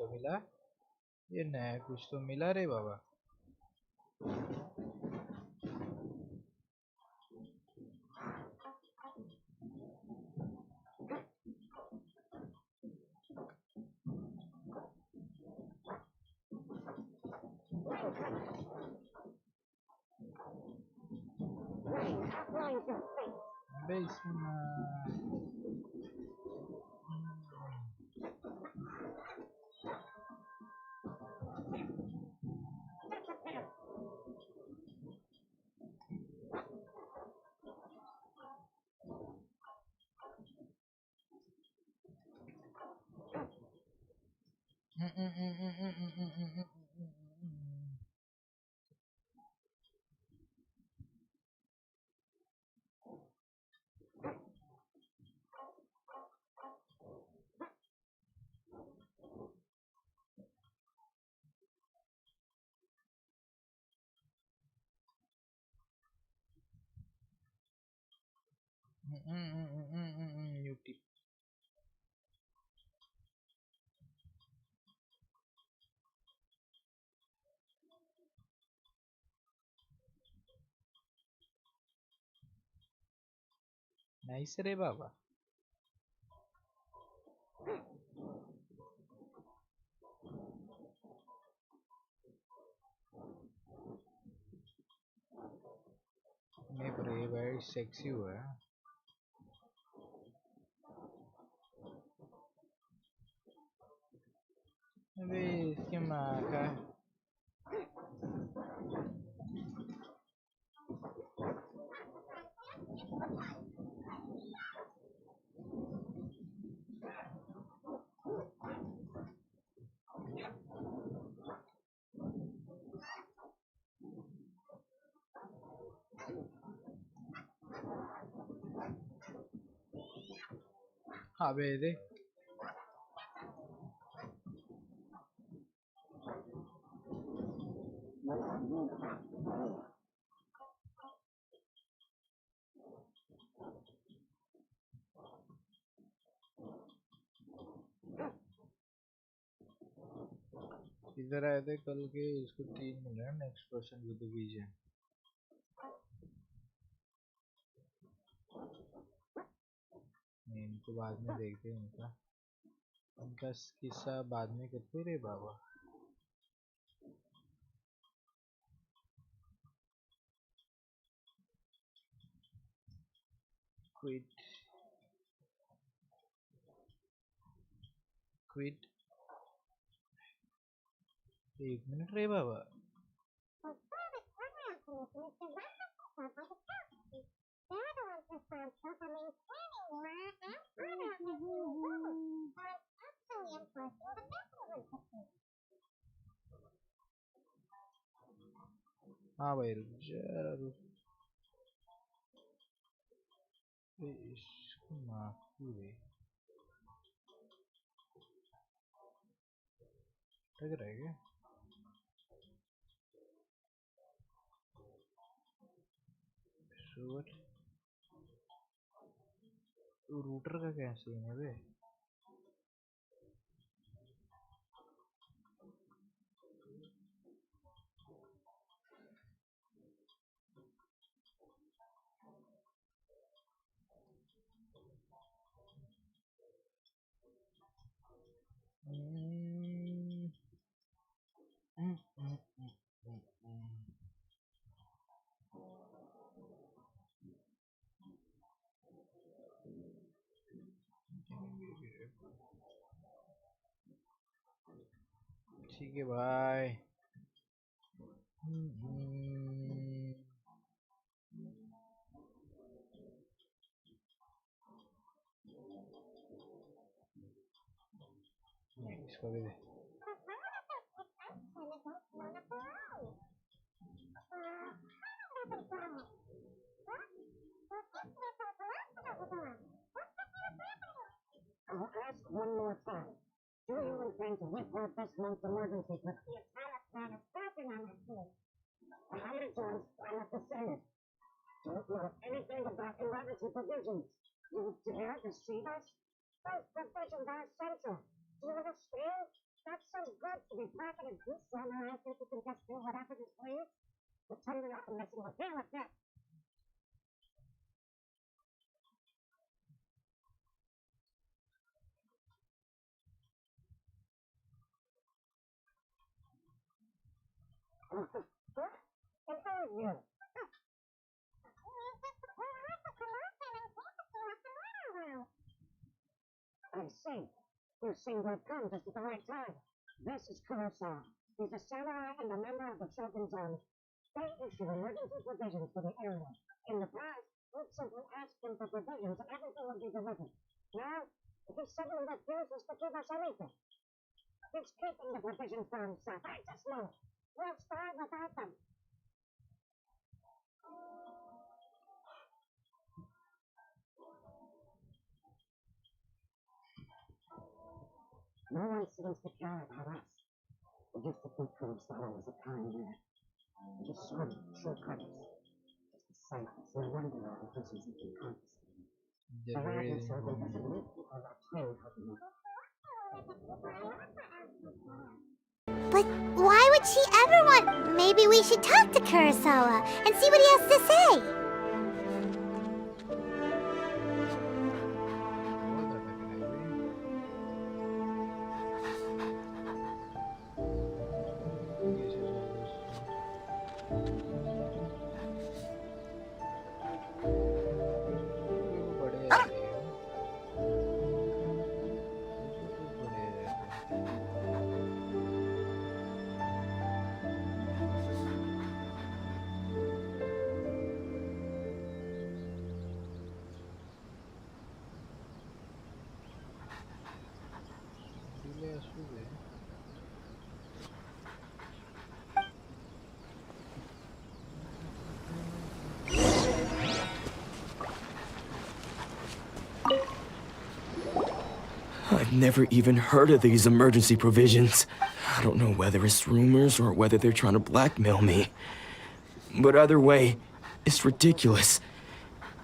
तो मिला, ये नया कुछ तो मिला रे बाबा। अबे इसमें यूटी नाइस रे बाबा। नहीं पर ये भाई सेक्सी हुआ है। अबे इसके माँ का अबे दे इधर आए थे कल के, इसको 3 मिले हैं नेक्स्ट पर्सन विद विजन। इनको बाद में देखते हैं, इनका किस्सा बाद में करते रे बाबा। क्विट क्विट 1 मिनट रे बाबा। हाँ भाई रुक जा, रुक इसको माफी दे, टक रह गया। रूटर का क्या सीन है बे? ठीक है भाई। इसको भी दे। I'll ask one more time. Do you intend to report this month's emergency with the entire planet dropping on its head? How many times I have to say it? Don't know anything about emergency provisions. You dare deceive us? Those provisions are essential. Do you understand? That's so good to be part of a group where I think you can just do whatever you please. But totally not messing with him like that. And who are you? I see. You seem to have come just at the right time. This is Kurosawa. He's a samurai and a member of the Shogun's army. They issue emergency provisions for the area. In the past, we'd simply ask him for provisions and everything would be delivered. Now, he suddenly refuses to give us anything. He's keeping the provisions for himself. I just know it. We'll starve without them. No one seems to care about us. We used to think Kurosawa was a kind man. Just sort of shortcuts. Just a silence. No wonder our provisions have been confiscated. The Raven Shogun doesn't need people like him helping us. But why would she ever want... Maybe we should talk to Kurosawa and see what he has to say. I've never even heard of these emergency provisions. I don't know whether it's rumors or whether they're trying to blackmail me. But either way, it's ridiculous.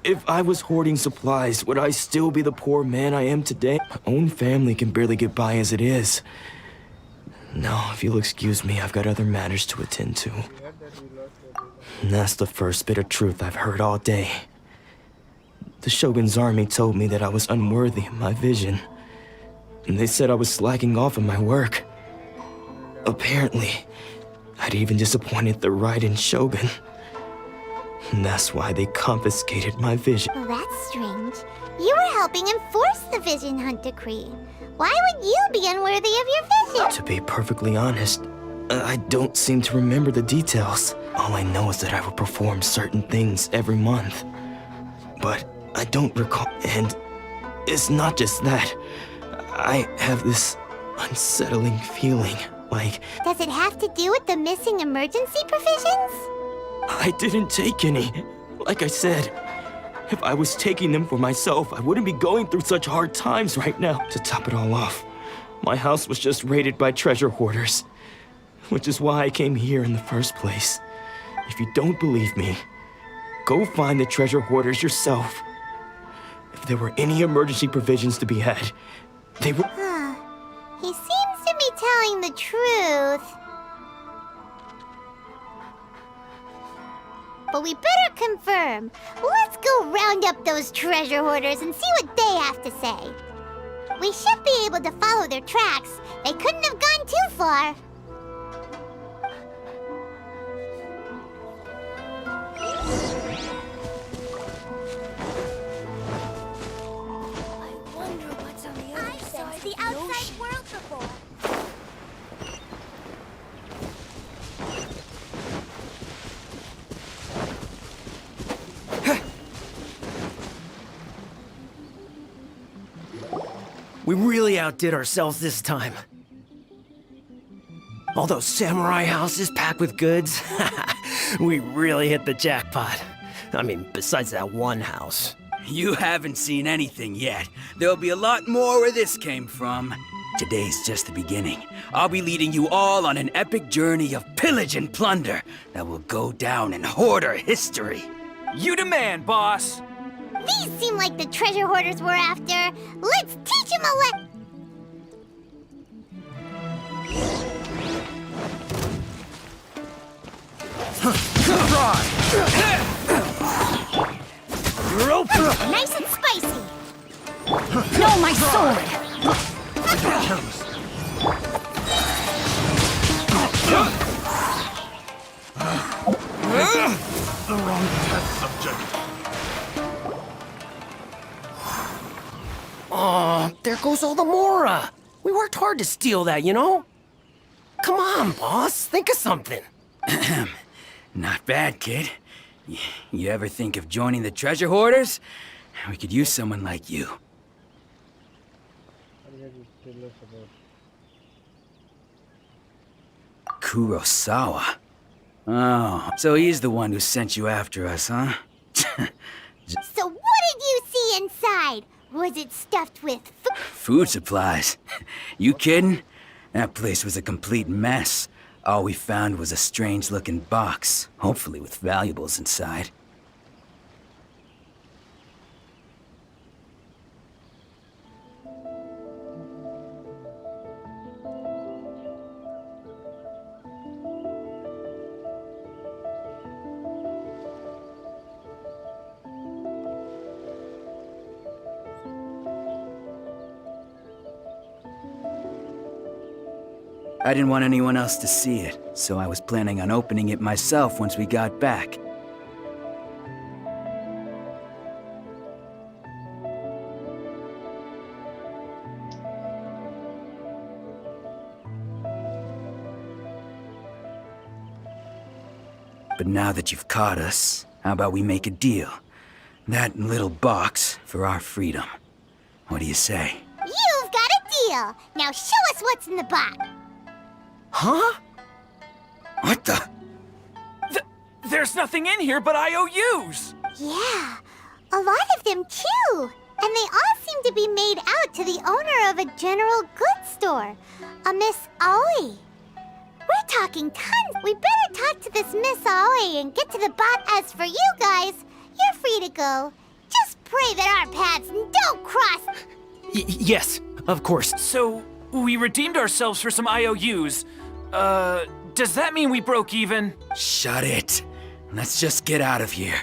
If I was hoarding supplies, would I still be the poor man I am today? My own family can barely get by as it is. Now, if you'll excuse me, I've got other matters to attend to. And that's the first bit of truth I've heard all day. The Shogun's army told me that I was unworthy of my vision. And they said I was slacking off in my work. Apparently, I'd even disappointed the Raiden Shogun. And that's why they confiscated my vision. Well, that's strange. You were helping enforce the Vision Hunt decree. Why would you be unworthy of your vision? To be perfectly honest, I don't seem to remember the details. All I know is that I would perform certain things every month. But I don't recall. And it's not just that. I have this unsettling feeling, like... Does it have to do with the missing emergency provisions? I didn't take any. Like I said, if I was taking them for myself, I wouldn't be going through such hard times right now. To top it all off, my house was just raided by treasure hoarders, which is why I came here in the first place. If you don't believe me, go find the treasure hoarders yourself. If there were any emergency provisions to be had, they were... He seems to be telling the truth. But we better confirm. Let's go round up those treasure hoarders and see what they have to say. We should be able to follow their tracks. They couldn't have gone too far. The outside world before. We really outdid ourselves this time. All those samurai houses packed with goods, we really hit the jackpot. I mean, besides that one house. You haven't seen anything yet. There'll be a lot more where this came from. Today's just the beginning. I'll be leading you all on an epic journey of pillage and plunder that will go down in hoarder history. You the man, boss! These seem like the treasure hoarders we're after. Let's teach them a You're open! Nice and spicy. No, my sword! The wrong test subject. Oh, there goes all the Mora. We worked hard to steal that, you know? Come on, boss. Think of something. Not bad, kid. You ever think of joining the treasure hoarders? We could use someone like you. What did you tell us about? Kurosawa. Oh, so he's the one who sent you after us, huh? So what did you see inside? Was it stuffed with Food supplies. You kidding? That place was a complete mess. All we found was a strange-looking box, hopefully with valuables inside. I didn't want anyone else to see it, so I was planning on opening it myself once we got back. But now that you've caught us, how about we make a deal? That little box for our freedom. What do you say? You've got a deal. Now show us what's in the box. Huh? What the? There's nothing in here but IOUs! Yeah, a lot of them too. And they all seem to be made out to the owner of a general goods store, a Miss Aoi. We're talking tons. We better talk to this Miss Aoi and get to the bot. As for you guys, you're free to go. Just pray that our paths don't cross. Yes, of course. So, we redeemed ourselves for some IOUs. Does that mean we broke even? Shut it. Let's just get out of here.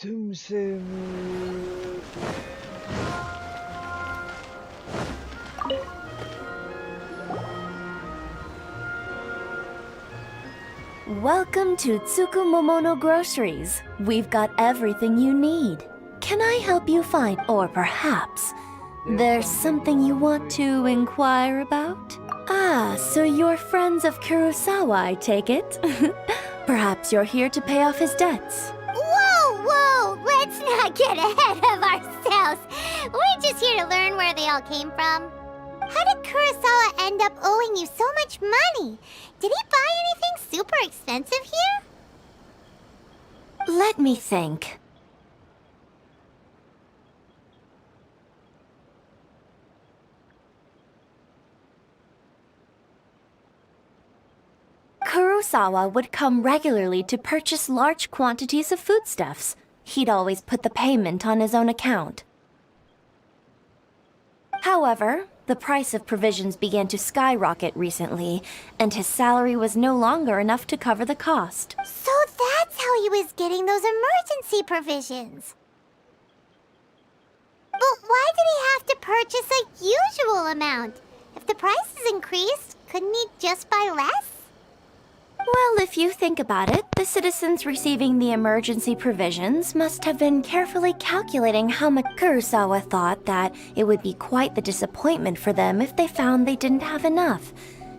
तुमसे Welcome to Tsukumomono Groceries. We've got everything you need. Can I help you find, or perhaps there's something you want to inquire about? Ah, so you're friends of Kurosawa, I take it. Perhaps you're here to pay off his debts. Whoa! Let's not get ahead of ourselves. We're just here to learn where they all came from. How did Kurosawa end up owing you so much money? Did he buy anything super expensive here? Let me think. Kurosawa would come regularly to purchase large quantities of foodstuffs. He'd always put the payment on his own account. However, the price of provisions began to skyrocket recently, and his salary was no longer enough to cover the cost. So that's how he was getting those emergency provisions. But why did he have to purchase a usual amount? If the price is increased, couldn't he just buy less? Well, if you think about it, the citizens receiving the emergency provisions must have been carefully calculating how much. Kurosawa thought that it would be quite the disappointment for them if they found they didn't have enough,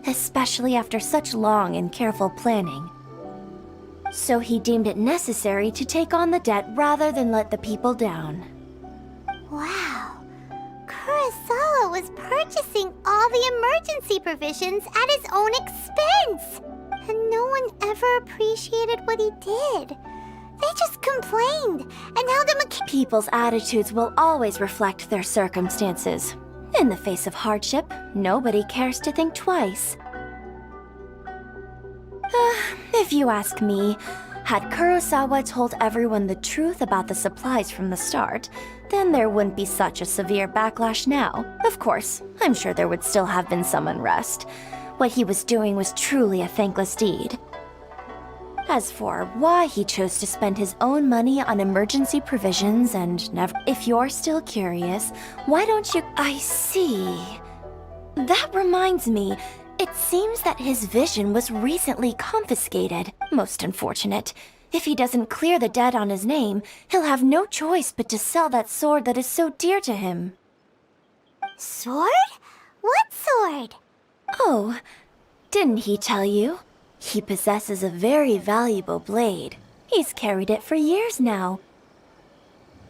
especially after such long and careful planning. So he deemed it necessary to take on the debt rather than let the people down. Wow. Kurosawa was purchasing all the emergency provisions at his own expense. And no one ever appreciated what he did. They just complained and held him accountable. People's attitudes will always reflect their circumstances. In the face of hardship, nobody cares to think twice. If you ask me, had Kurosawa told everyone the truth about the supplies from the start, then there wouldn't be such a severe backlash now. Of course, I'm sure there would still have been some unrest. What he was doing was truly a thankless deed. As for why he chose to spend his own money on emergency provisions and never... If you're still curious, why don't you... I see. That reminds me, it seems that his vision was recently confiscated. Most unfortunate. If he doesn't clear the debt on his name, he'll have no choice but to sell that sword that is so dear to him. Sword? What sword? Oh, didn't he tell you? He possesses a very valuable blade. He's carried it for years now.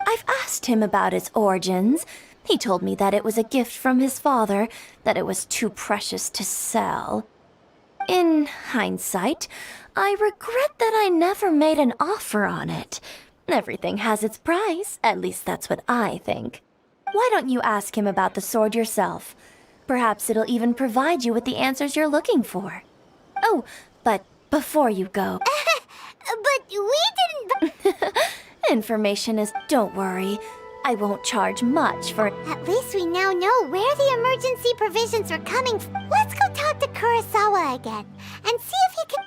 I've asked him about its origins. He told me that it was a gift from his father, that it was too precious to sell. In hindsight, I regret that I never made an offer on it. Everything has its price, at least that's what I think. Why don't you ask him about the sword yourself? Perhaps it'll even provide you with the answers you're looking for. Oh, but before you go... But we didn't... Information is... Don't worry. I won't charge much for... At least we now know where the emergency provisions are coming from. Let's go talk to Kurosawa again and see if he can...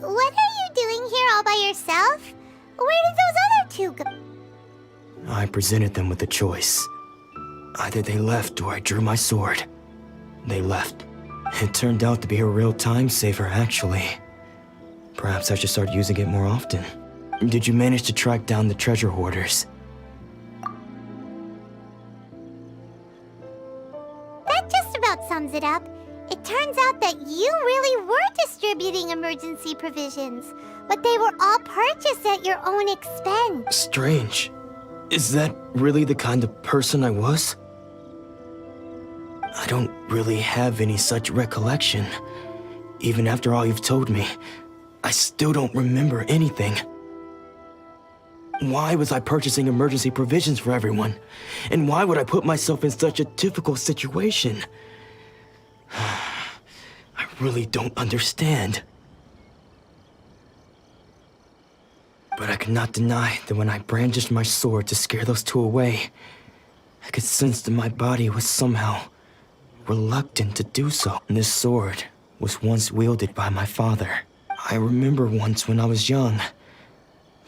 What are you doing here all by yourself? Where did those other two go? I presented them with a choice. Either they left or I drew my sword. They left. It turned out to be a real time saver, actually. Perhaps I should start using it more often. Did you manage to track down the treasure hoarders? That just about sums it up. It turns out that you really were distributing emergency provisions, but they were all purchased at your own expense. Strange. Is that really the kind of person I was? I don't really have any such recollection. Even after all you've told me, I still don't remember anything. Why was I purchasing emergency provisions for everyone? And why would I put myself in such a difficult situation? I really don't understand. But I could not deny that when I brandished my sword to scare those two away, I could sense that my body was somehow reluctant to do so. And this sword was once wielded by my father. I remember once when I was young,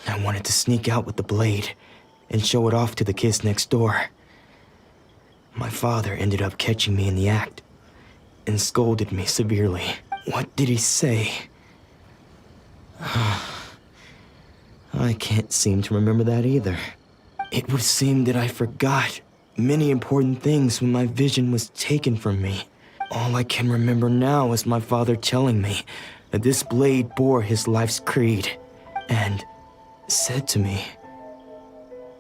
I wanted to sneak out with the blade and show it off to the kids next door. My father ended up catching me in the act and scolded me severely. What did he say? I can't seem to remember that either. It would seem that I forgot many important things when my vision was taken from me. All I can remember now is my father telling me that this blade bore his life's creed, and said to me,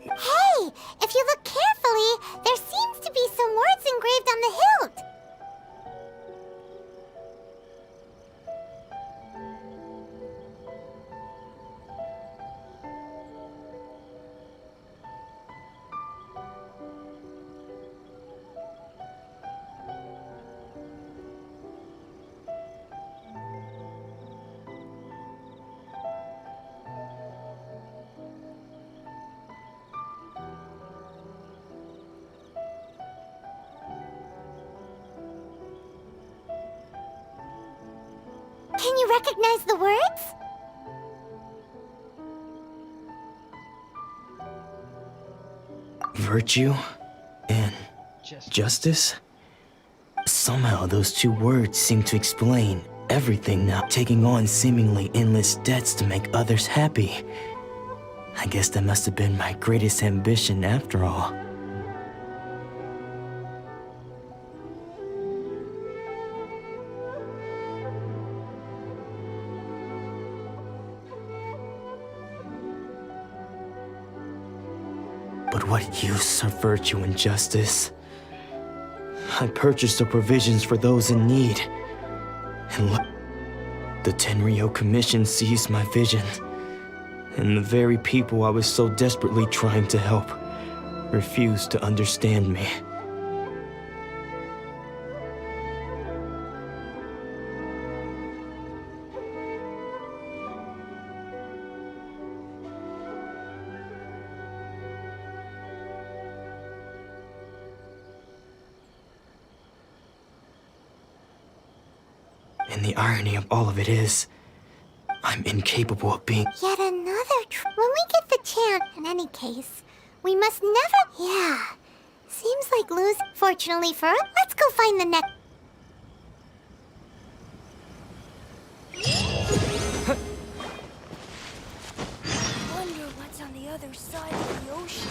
Hey, if you look carefully, there seems engraved on the hilt. Can you recognize the words? Virtue and justice? Somehow those two words seem to explain everything now. Taking on seemingly endless debts to make others happy. I guess that must have been my greatest ambition after all. But what use are virtue and justice? I purchased the provisions for those in need. And look, the Tenryo Commission seized my vision. And the very people I was so desperately trying to help refused to understand me. And the irony of all of it is, I'm incapable of being... Yet another when we get the chance, in any case, we must never... Yeah. Seems like lose. Fortunately for us, let's go find the next... Wonder what's on the other side of the ocean.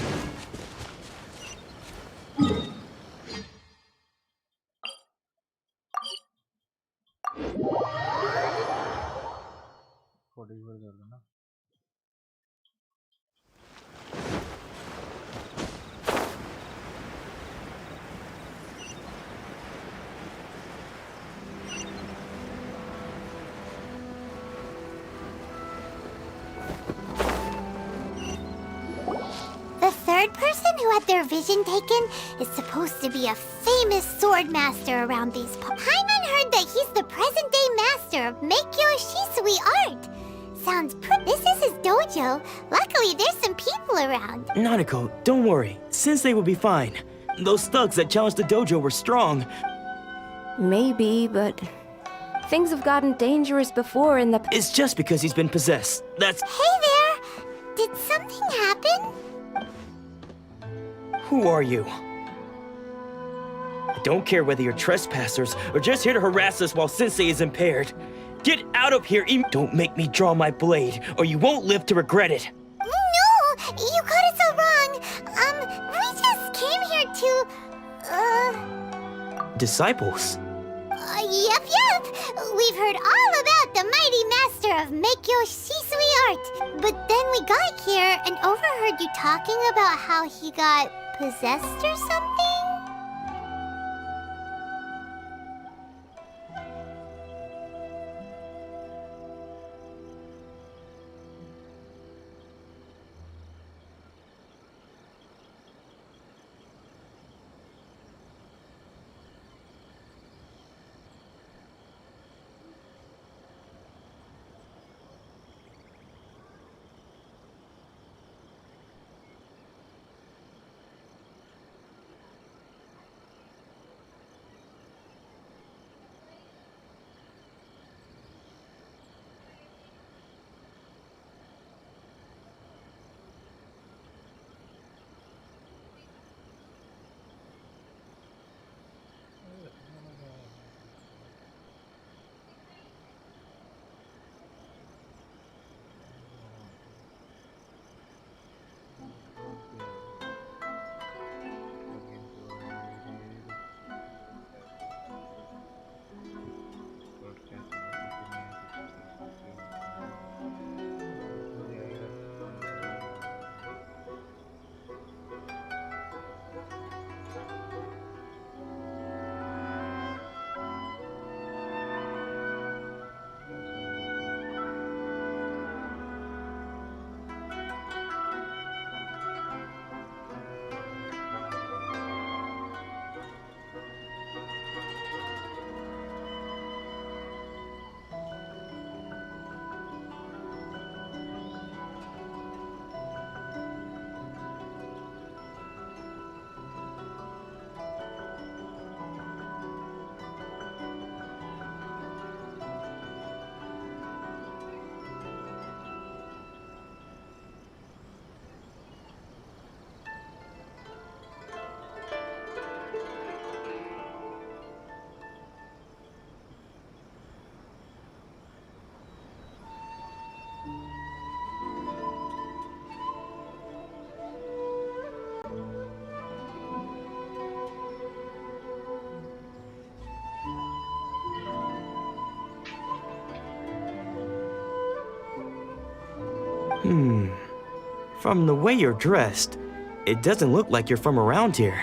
The third person who had their vision taken is supposed to be a famous sword master around these parts. Paimon heard that he's the present-day master of Meikyo Shisui art. Sounds This is his dojo. Luckily, there's some people around. Nanako, don't worry. Sensei will be fine. Those thugs that challenged the dojo were strong. Maybe, but things have gotten dangerous before in the... It's just because he's been possessed. That's... Hey there! Did something happen? Who are you? I don't care whether you're trespassers or just here to harass us while Sensei is impaired. Get out of here! Don't make me draw my blade, or you won't live to regret it. No! You got it so wrong. We just came here to... Disciples? Yep. We've heard all about the mighty master of Meikyo Shisui art. But then we got here and overheard you talking about how he got possessed or something? From the way you're dressed, it doesn't look like you're from around here.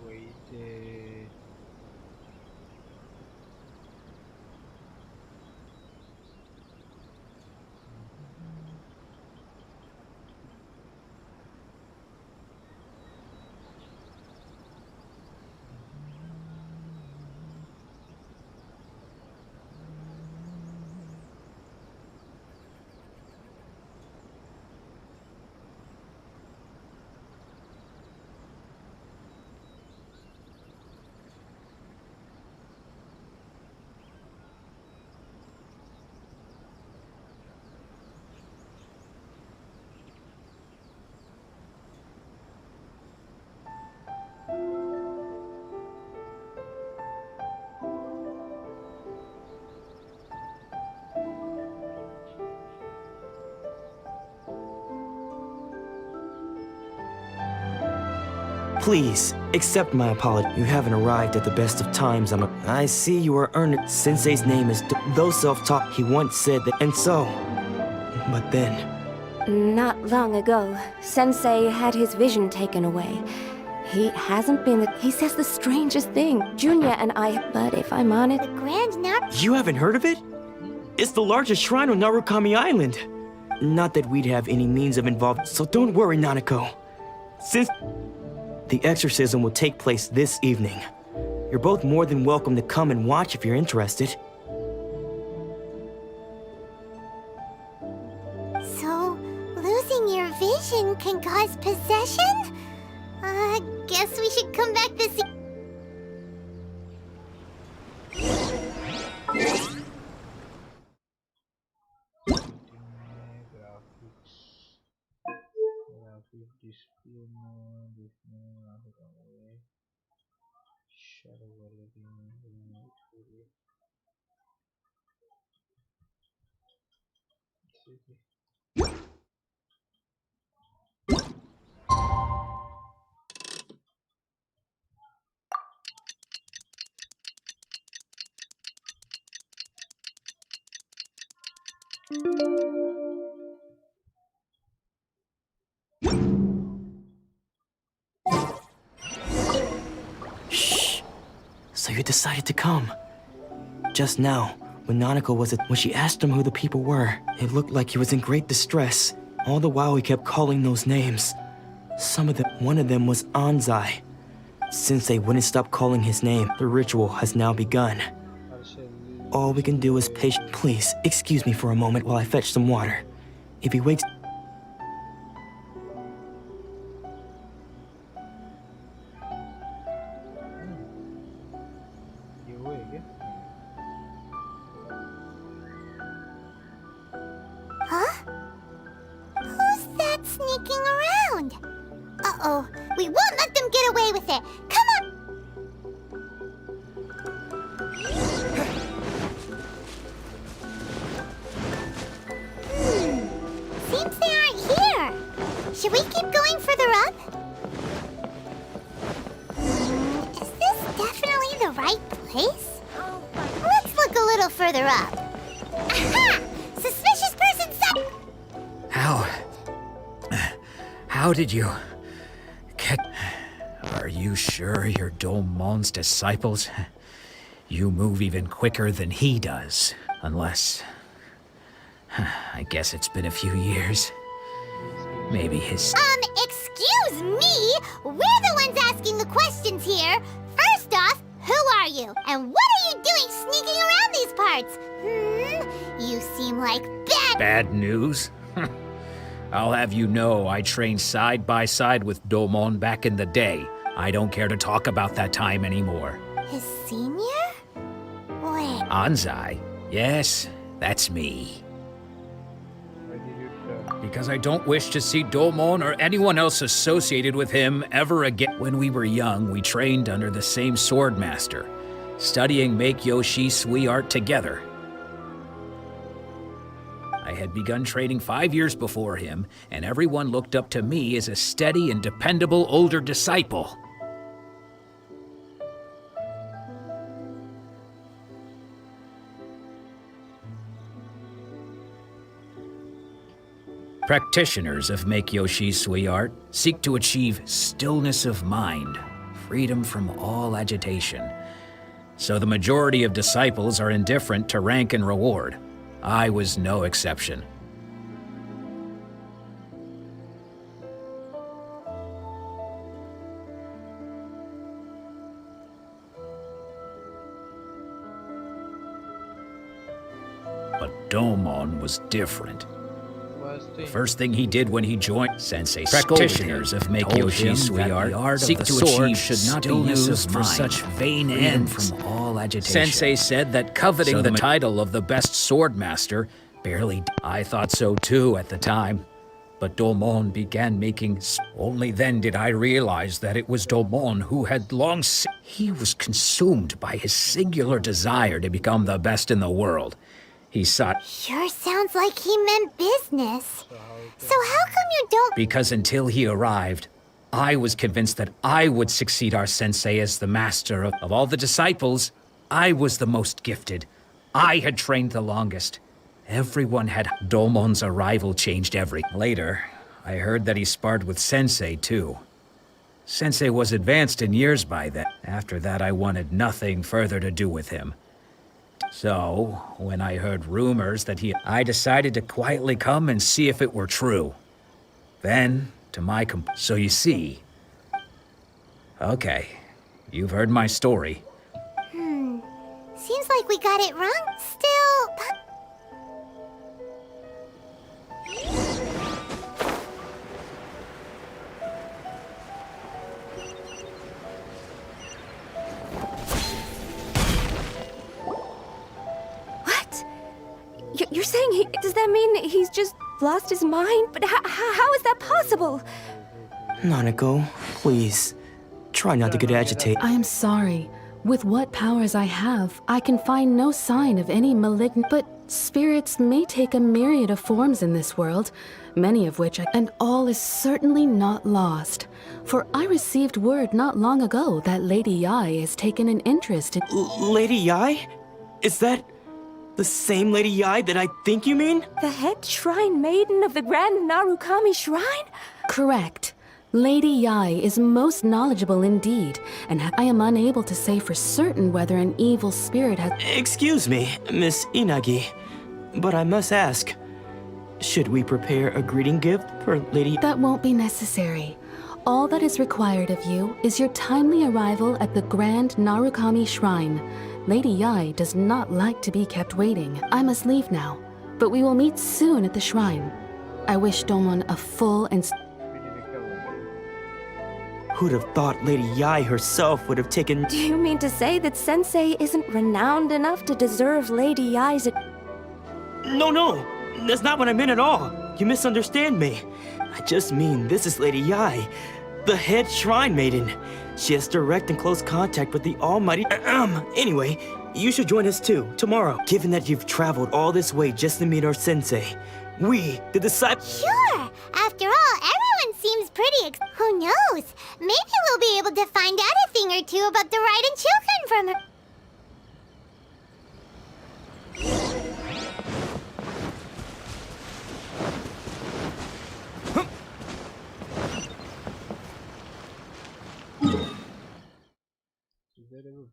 Wait. Please, accept my apology. You haven't arrived at the best of times. I see you are earning. Sensei's name is though self-taught. He once said that, and so. But then. Not long ago, Sensei had his vision taken away. He hasn't been. He says the strangest thing. Junya and I. But if I'm honest, The Grand Nap. You haven't heard of it? It's the largest shrine on Narukami Island. Not that we'd have any means of involvement, so don't worry, Nanako. Since the exorcism will take place this evening, you're both more than welcome to come and watch if you're interested. So, losing your vision can cause possession? Guess we should come back this Graphic display mode, shadow quality, Shh. So you decided to come. Just now, when Nanako when she asked him who the people were, it looked like he was in great distress. All the while he kept calling those names. One of them was Anzai. Since they wouldn't stop calling his name, the ritual has now begun. All we can do is patient. Please, excuse me for a moment while I fetch some water. If he wakes... you awake, yeah? Huh? Who's that sneaking around? Uh-oh. We won't let them get away with it. Come on! Seems they aren't here. Should we keep going further up? Is this definitely the right place? Let's look a little further up. Aha! Suspicious person sighted! How did you get... Are you sure you're Domon's disciples? You move even quicker than he does. Unless... I guess it's been a few years. Maybe his... Excuse me? We're the ones asking the questions here. First off, who are you? And what are you doing sneaking around these parts? You seem like Bad news? I'll have you know I trained side by side with Domon back in the day. I don't care to talk about that time anymore. his senior? Wait. Anzai? Yes, that's me. Why did you tell? Because I don't wish to see Domon or anyone else associated with him ever again. When we were young, we trained under the same swordmaster, studying Make-Yoshi Sui art together. I had begun training 5 years before him, and everyone looked up to me as a steady and dependable older disciple. Practitioners of Make-Yoshi Sui art seek to achieve stillness of mind, freedom from all agitation. So the majority of disciples are indifferent to rank and reward. I was no exception. But Domon was different. The first thing he did when he joined Sensei practitioners of Make-Yoshi Sui art seek to achieve should not be used for such vain ends from all agitation. Sensei said that coveting the title of the best swordmaster barely... I thought so too at the time. But Domon began making... Only then did I realize that it was Domon who had long... He was consumed by his singular desire to become the best in the world. He sought... Sure sounds like he meant business. So how come you don't... Because until he arrived, I was convinced that I would succeed our sensei as the master of all the disciples. I was the most gifted. I had trained the longest. Everyone had... Domon's arrival changed everything. Later, I heard that he sparred with Sensei, too. Sensei was advanced in years by then. After that, I wanted nothing further to do with him. So, when I heard rumors that I decided to quietly come and see if it were true. Then, to my so you see... Okay, you've heard my story. Seems like we got it wrong. Still... You're saying does that mean he's just lost his mind? But how is that possible? Nanako, please. Try not to get agitated. I am sorry. With what powers I have, I can find no sign of any malignant... But spirits may take a myriad of forms in this world, many of which and all is certainly not lost. For I received word not long ago that Lady Yai has taken an interest in... Lady Yai? Is that... the same Lady Yai that I think you mean? The head shrine maiden of the Grand Narukami Shrine? Correct. Lady Yai is most knowledgeable indeed, and I am unable to say for certain whether an evil spirit has... Excuse me, Miss Inagi, but I must ask, should we prepare a greeting gift for Lady... That won't be necessary. All that is required of you is your timely arrival at the Grand Narukami Shrine. Lady Yai does not like to be kept waiting. I must leave now, but we will meet soon at the shrine. I wish Domon a full and... Who'd have thought Lady Yai herself would have taken... Do you mean to say that Sensei isn't renowned enough to deserve Lady Yai's... No, that's not what I meant at all. You misunderstand me. I just mean this is Lady Yai, the head shrine maiden. She has direct and close contact with the almighty... Anyway, you should join us too, tomorrow. Given that you've traveled all this way just to meet our sensei, we, the disciples... Sure! After all, everyone seems pretty who knows? Maybe we'll be able to find out a thing or two about the Raiden children from her...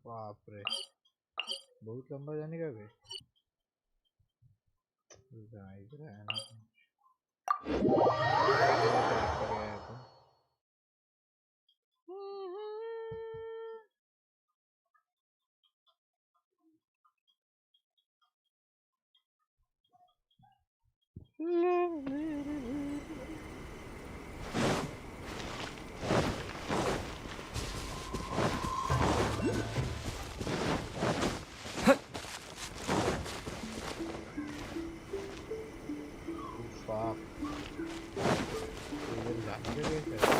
बाप रे बहुत लंबा जाने का बे इधर है ना fuck. इधर जाने के कैसे?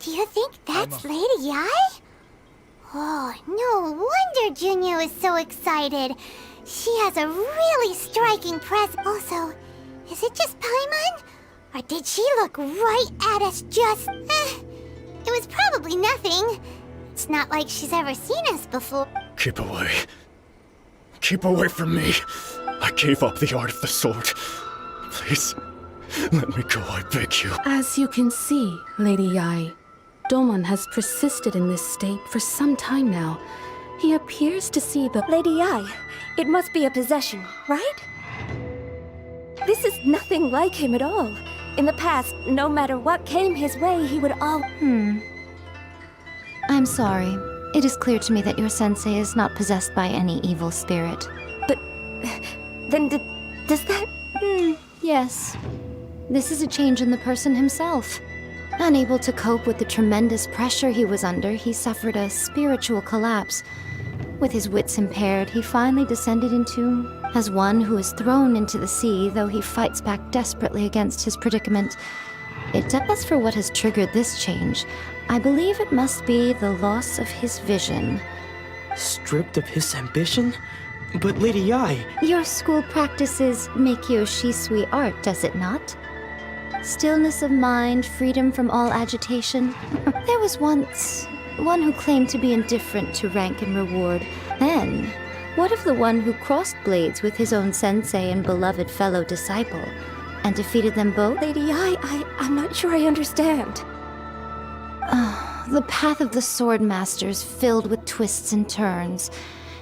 Do you think that's Lady Yae? Oh, no wonder Junior is so excited. She has a really striking presence. Also, is it just Paimon? Or did she look right at us just... It was probably nothing. It's not like she's ever seen us before. Keep away. Keep away from me. I gave up the art of the sword. Please, Let me go, I beg you. As you can see, Lady Yai, Domon has persisted in this state for some time now. He appears to see the— Lady Yai, it must be a possession, right? This is nothing like him at all. In the past, no matter what came his way, he would all— I'm sorry. It is clear to me that your sensei is not possessed by any evil spirit. But then does that— Yes. This is a change in the person himself. Unable to cope with the tremendous pressure he was under, he suffered a spiritual collapse. With his wits impaired, he finally descended into— as one who is thrown into the sea, though he fights back desperately against his predicament. As for what has triggered this change, I believe it must be the loss of his vision. Stripped of his ambition? But Lady Yai... Your school practices Meikyo Shisui art, does it not? Stillness of mind, freedom from all agitation. There was once one who claimed to be indifferent to rank and reward. Then, what of the one who crossed blades with his own sensei and beloved fellow disciple, and defeated them both? Lady Yai, I'm not sure I understand. The path of the sword masters filled with twists and turns.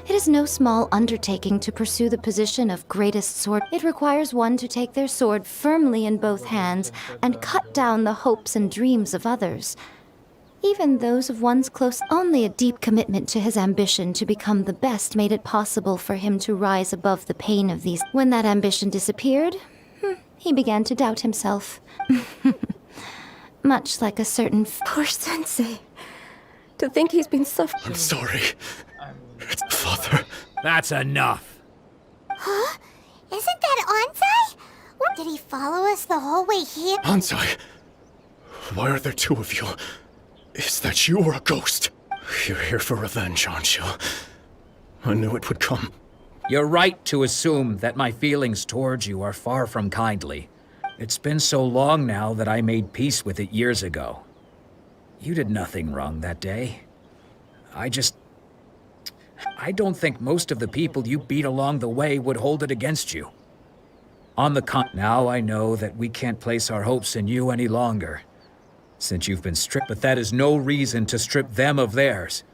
It is no small undertaking to pursue the position of greatest sword. It requires one to take their sword firmly in both hands and cut down the hopes and dreams of others. Even those of one's close. Only a deep commitment to his ambition to become the best made it possible for him to rise above the pain of these. When that ambition disappeared, he began to doubt himself. Much like a certain— Poor sensei. To think he's been suffering. I'm sorry. Father. That's enough. Huh? Isn't that Anzai? What, did he follow us the whole way here? Anzai, why are there two of you? Is that you or a ghost? You're here for revenge, aren't you? I knew it would come. You're right to assume that my feelings towards you are far from kindly. It's been so long now that I made peace with it years ago. You did nothing wrong that day. I don't think most of the people you beat along the way would hold it against you. Now I know that we can't place our hopes in you any longer, since you've been stripped, but that is no reason to strip them of theirs.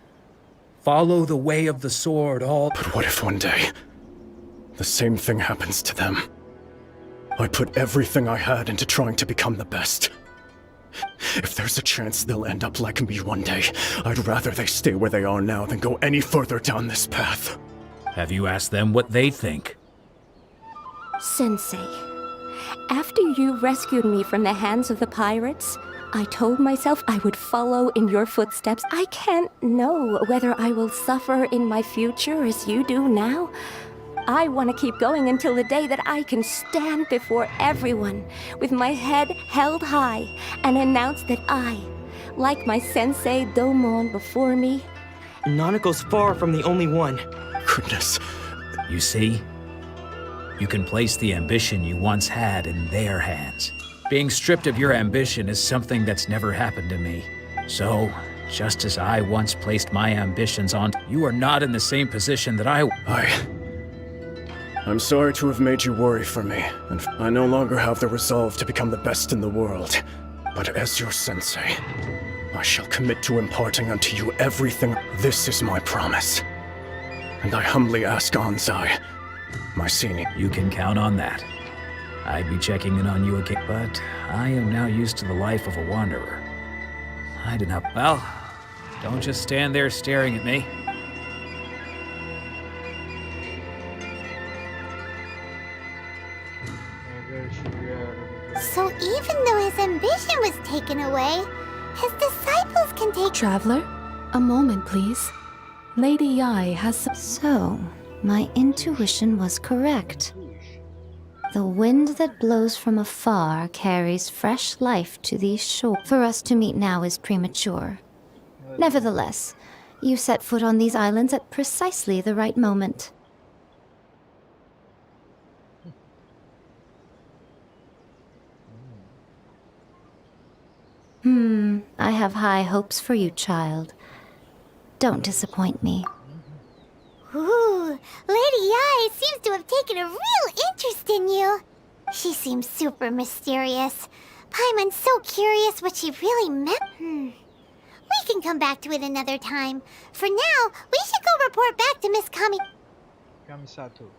Follow the way of the sword But what if one day, the same thing happens to them? I put everything I had into trying to become the best. If there's a chance they'll end up like me one day, I'd rather they stay where they are now than go any further down this path. Have you asked them what they think? Sensei, after you rescued me from the hands of the pirates, I told myself I would follow in your footsteps. I can't know whether I will suffer in my future as you do now. I want to keep going until the day that I can stand before everyone with my head held high and announce that I, like my sensei Domon before me— Nanako's far from the only one. Goodness. You see? You can place the ambition you once had in their hands. Being stripped of your ambition is something that's never happened to me. So, just as I once placed my ambitions on, you are not in the same position that I'm sorry to have made you worry for me, and I no longer have the resolve to become the best in the world. But as your sensei, I shall commit to imparting unto you everything. This is my promise. And I humbly ask Anzai, my senior— You can count on that. I'd be checking in on you again, but I am now used to the life of a wanderer. I did not— Well, don't just stand there staring at me. So even though his ambition was taken away, his disciples can take— Traveler, a moment, please. Lady Yai has some— So, my intuition was correct. The wind that blows from afar carries fresh life to these shores. For us to meet now is premature. Nevertheless, you set foot on these islands at precisely the right moment. I have high hopes for you, child. Don't disappoint me. Ooh, Lady Yai seems to have taken a real interest in you. She seems super mysterious. Paimon's so curious what she really meant. We can come back to it another time. For now, we should go report back to Miss Kamisato.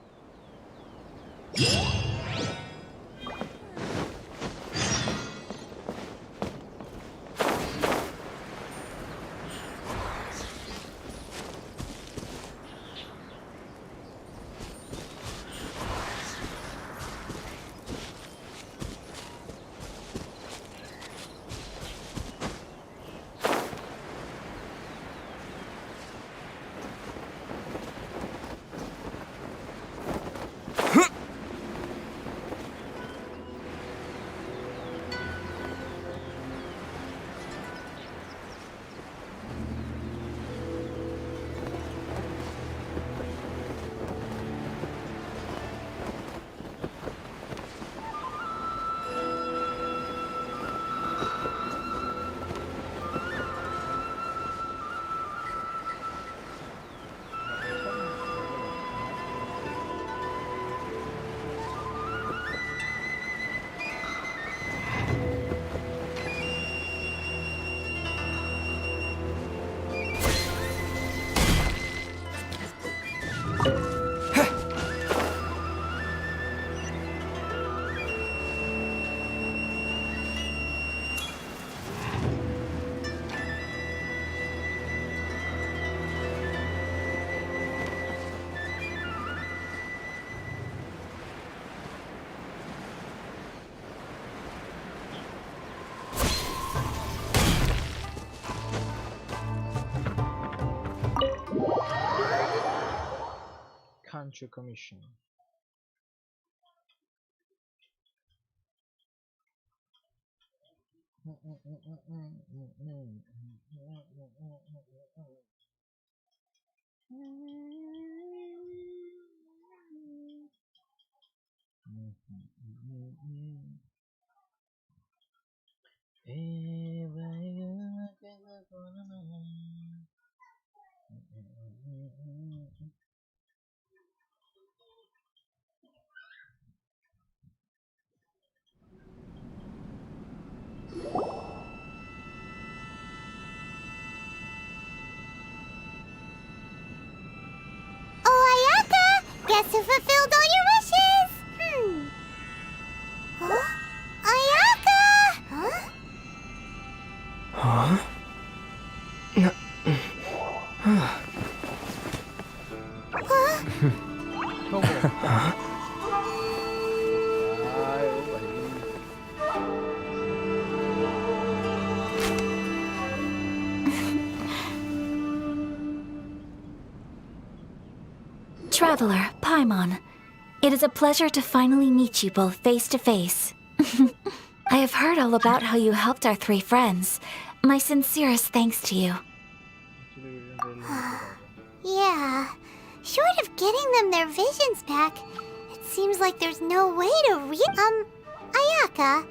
Country Commission. Guess who fulfilled all your wishes? Huh? Ayaka! Huh? Traveler, Paimon, it is a pleasure to finally meet you both face to face. I have heard all about how you helped our three friends. My sincerest thanks to you. Yeah, short of getting them their visions back, it seems like there's no way to Ayaka,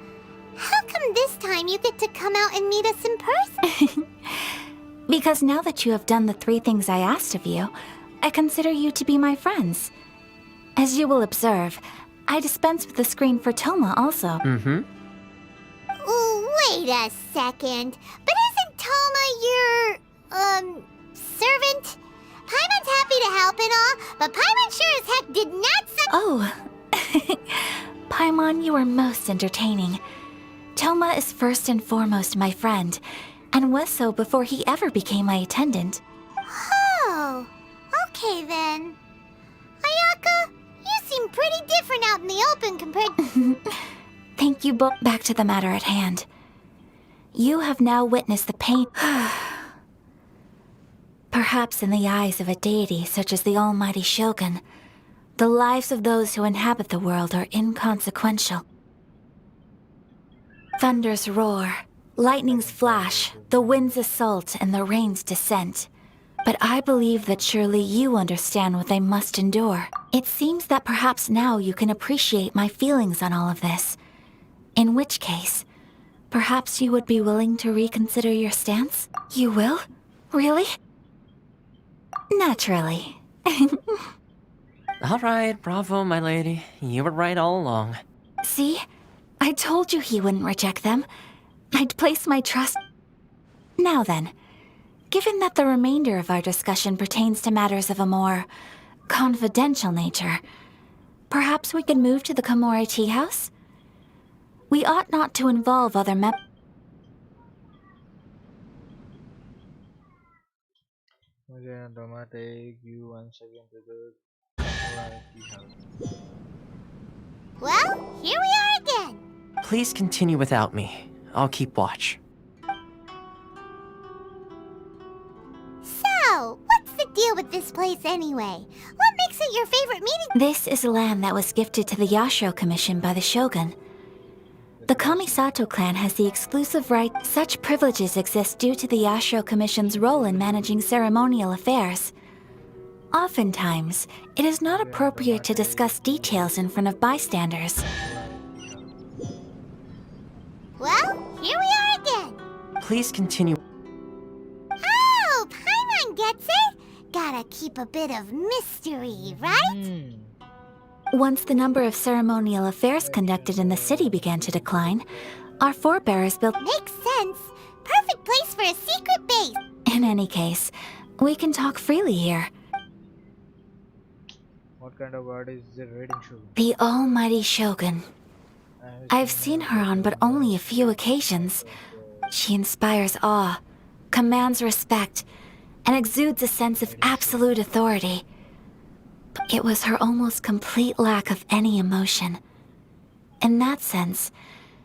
how come this time you get to come out and meet us in person? Because now that you have done the three things I asked of you, I consider you to be my friends. As you will observe, I dispense with the screen for Toma also. Wait a second. But isn't Toma your, servant? Paimon's happy to help and all, but Paimon sure as heck did not Oh. Paimon, you are most entertaining. Toma is first and foremost my friend, and was so before he ever became my attendant. Oh, okay then. Ayaka, you seem pretty different out in the open compared Thank you both. Back to the matter at hand. You have now witnessed the pain. Perhaps in the eyes of a deity such as the almighty Shogun, the lives of those who inhabit the world are inconsequential. Thunders roar, lightnings flash, the winds assault, and the rains descent. But I believe that surely you understand what they must endure. It seems that perhaps now you can appreciate my feelings on all of this. In which case, perhaps you would be willing to reconsider your stance? You will? Really? Naturally. All right, bravo, my lady. You were right all along. See? I told you he wouldn't reject them. I'd place my trust... Now then, given that the remainder of our discussion pertains to matters of a more confidential nature, perhaps we could move to the Komori tea house? We ought not to involve other Inzuma, take you once again to the tea house. Well, here we are again. Please continue without me. I'll keep watch. So, what's the deal with this place anyway? What makes it your favorite meeting? This is land that was gifted to the Yashiro Commission by the Shogun. The Kamisato clan has the exclusive right. Such privileges exist due to the Yashiro Commission's role in managing ceremonial affairs. Oftentimes, it is not appropriate to discuss details in front of bystanders. Well, here we are again. Please continue. Oh, Paimon gets it. Gotta keep a bit of mystery, right? Once the number of ceremonial affairs conducted in the city began to decline, our forebears built... Makes sense. Perfect place for a secret base. In any case, we can talk freely here. What kind of word is the rating show? The almighty Shogun. I've seen her on but only a few occasions. She inspires awe, commands respect, and exudes a sense of absolute authority. But it was her almost complete lack of any emotion. In that sense,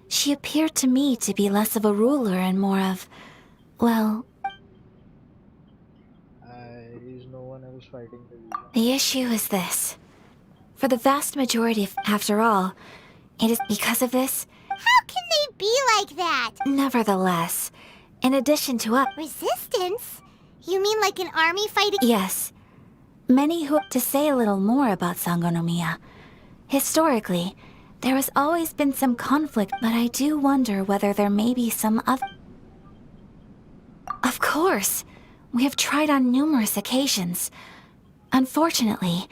she appeared to me to be less of a ruler and more of, well... Is no one else fighting the vision? The issue is this. For the vast majority of... After all, it is because of this... How can they be like that? Nevertheless, in addition to Resistance? You mean like an army fighting... Yes. Many who... To say a little more about Sangonomiya. Historically, there has always been some conflict, but I do wonder whether there may be some other... Of course! We have tried on numerous occasions. Unfortunately,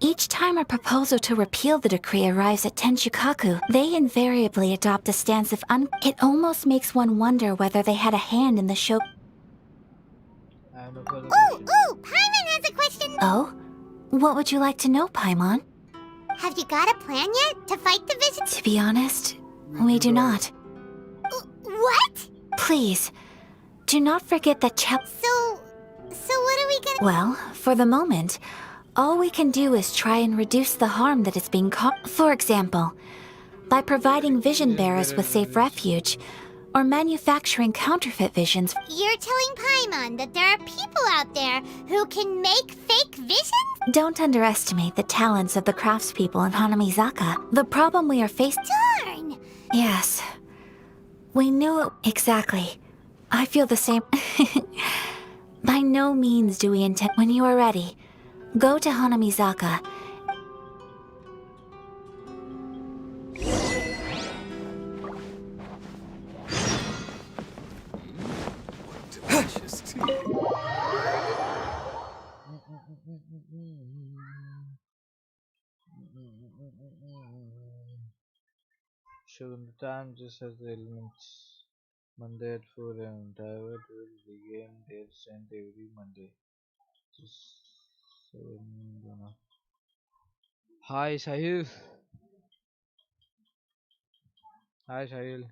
each time a proposal to repeal the decree arrives at Tenshukaku, they invariably adopt a stance of It almost makes one wonder whether they had a hand in the show... Ooh, Paimon has a question! Oh? What would you like to know, Paimon? Have you got a plan yet to fight the vision? To be honest, we do not. What? Please, do not forget that So what are we gonna... Well, for the moment, all we can do is try and reduce the harm that is being caused. For example, by providing vision bearers with safe refuge, or manufacturing counterfeit visions. You're telling Paimon that there are people out there who can make fake visions? Don't underestimate the talents of the craftspeople in Hanamizaka. The problem we are facing... Darn! Yes. We knew it... Exactly. I feel the same... By no means do we intend... When you are ready, go to Hanamizaka. Show them the time just as the elements. Monday at 4 am. Divert will begin their descent every Monday. Just 7 gonna. Hi Sahil. Hi Sahil.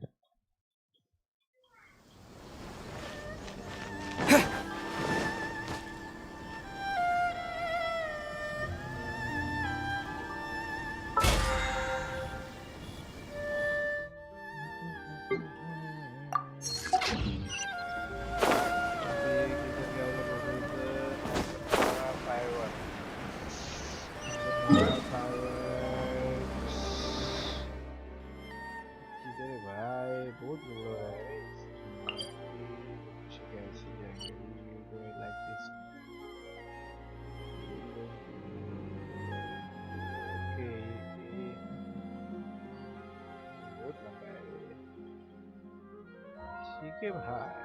ठीक है भाई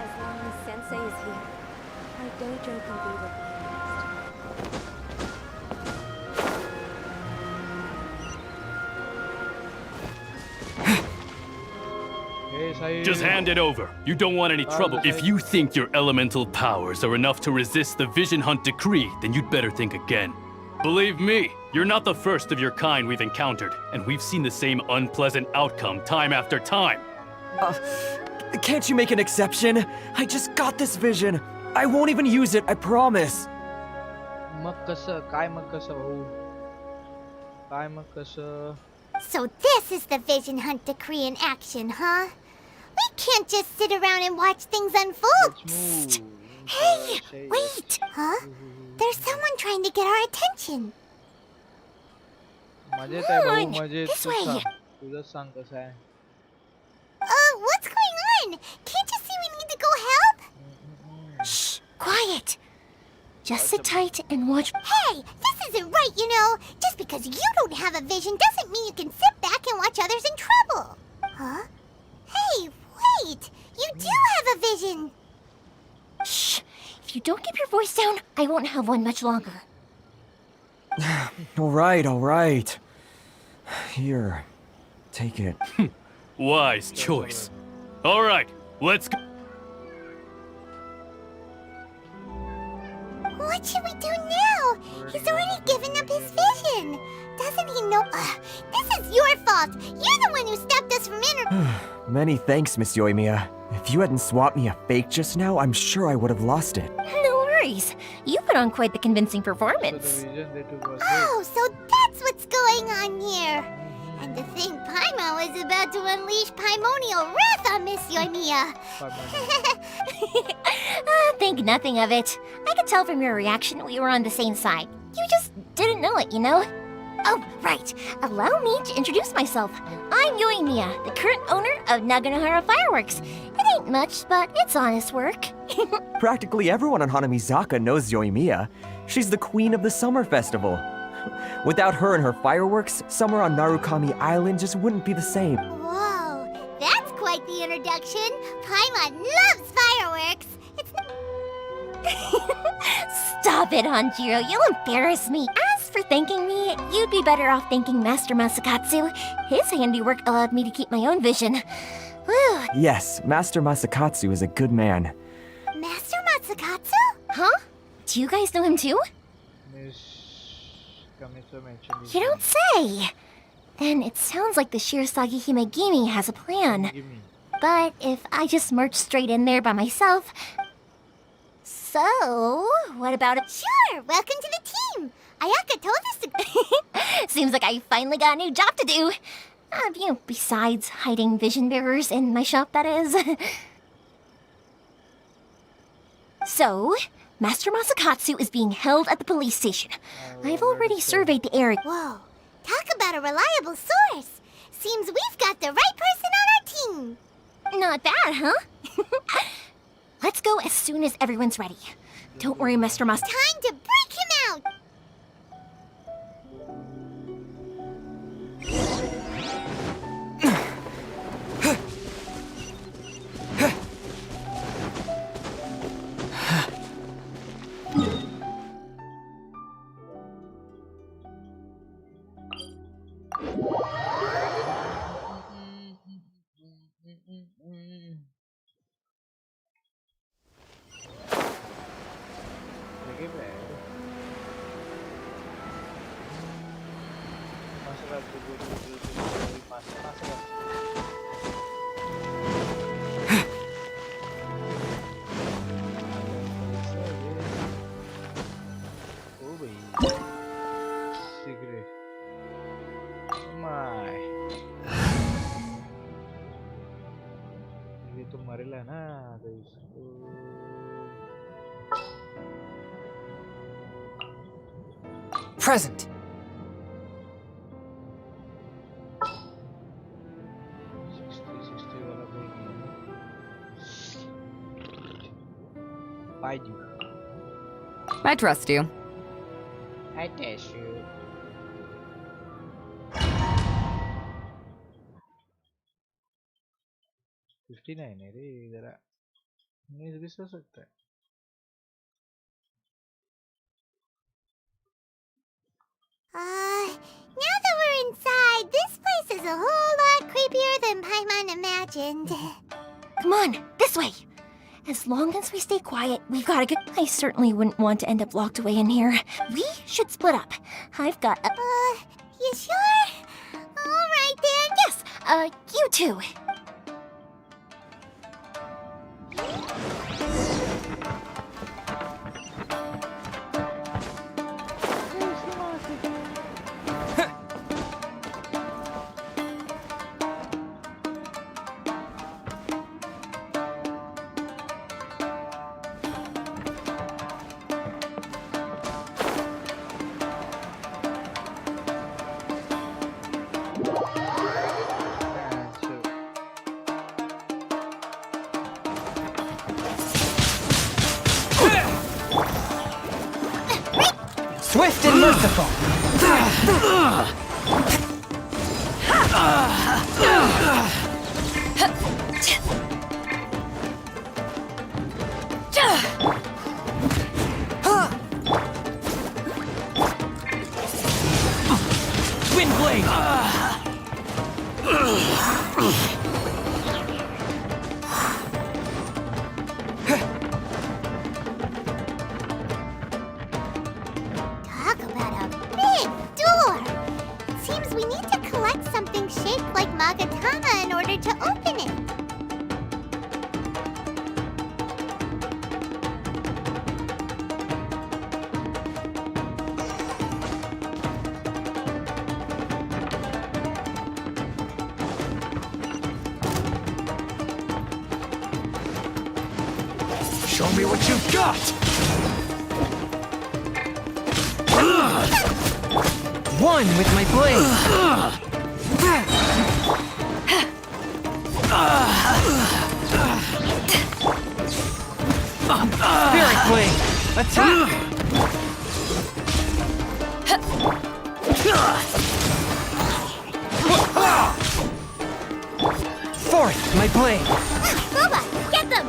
As long as Sensei is here, our dojo can be what we Just hand it over. You don't want any trouble. If you think your elemental powers are enough to resist the Vision Hunt decree, then you'd better think again. Believe me, you're not the first of your kind we've encountered, and we've seen the same unpleasant outcome time after time. Can't you make an exception? I just got this vision. I won't even use it, I promise. So this is the Vision Hunt decree in action, huh? We can't just sit around and watch things unfold. Psst. Hey, wait! Huh? There's someone trying to get our attention. Come on, this way. What's going on? Can't you see we need to go help? Shh, quiet. Just sit tight and watch. Hey, this isn't right, you know. Just because you don't have a vision doesn't mean you can sit back and watch others in trouble. Huh? Hey, wait! You do have a vision! Shh! If you don't keep your voice down, I won't have one much longer. All right. Here, take it. Wise choice. All right, let's go. What should we do now? He's already given up his vision. Doesn't he know? This is your fault. You're the one who stopped us from Many thanks, Miss Yoimiya. If you hadn't swapped me a fake just now, I'm sure I would have lost it. No worries. You put on quite the convincing performance. Oh, so that's what's going on here. And to think Paimon was about to unleash Paimonial wrath on Miss Yoimiya. Think nothing of it. I could tell from your reaction we were on the same side. You just didn't know it, you know? Oh, right. Allow me to introduce myself. I'm Yoimiya, the current owner of Naganohara Fireworks. It ain't much, but it's honest work. Practically everyone on Hanamizaka knows Yoimiya. She's the queen of the summer festival. Without her and her fireworks, summer on Narukami Island just wouldn't be the same. Whoa, that's quite the introduction. Paimon loves fireworks. Stop it, Hanjiro. You'll embarrass me. As for thanking me, you'd be better off thanking Master Masakatsu. His handiwork allowed me to keep my own vision. Whew. Yes, Master Masakatsu is a good man. Master Masakatsu? Huh? Do you guys know him too? You don't say! Then it sounds like the Shirasagi Himegimi has a plan. But if I just march straight in there by myself... So, what about it? Sure, welcome to the team! Ayaka told us to... Seems like I finally got a new job to do. Besides hiding vision bearers in my shop, that is. So, Master Masakatsu is being held at the police station. I've already surveyed the area. Whoa, talk about a reliable source. Seems we've got the right person on our team. Not bad, huh? Let's go as soon as everyone's ready. Don't worry, Mr. Mas. Time to break him out! Present. I trust you. I trust you. $59 है रे जरा 19-20 हो सकता है. Now that we're inside, this place is a whole lot creepier than Paimon imagined. legend. Come on, this way. As long as we stay quiet, we've got a good... I certainly wouldn't want to end up locked away in here. We should split up. I've got a... You sure? All right then. Yes, you two. Swift and merciful. Wind blade. Talk about a big door. Seems we need to collect something shaped like Magatama in order to open it. Show me what you've got! One with my blade. Spirit blade. Attack! Fourth, my blade. Boba, get them!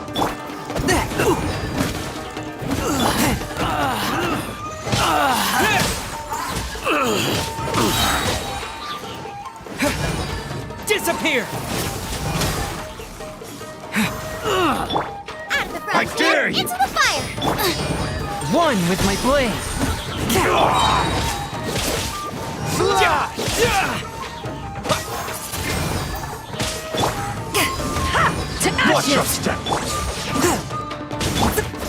Disappear! Out of the front I dare you! Into the fire! One with my blade. Watch your step!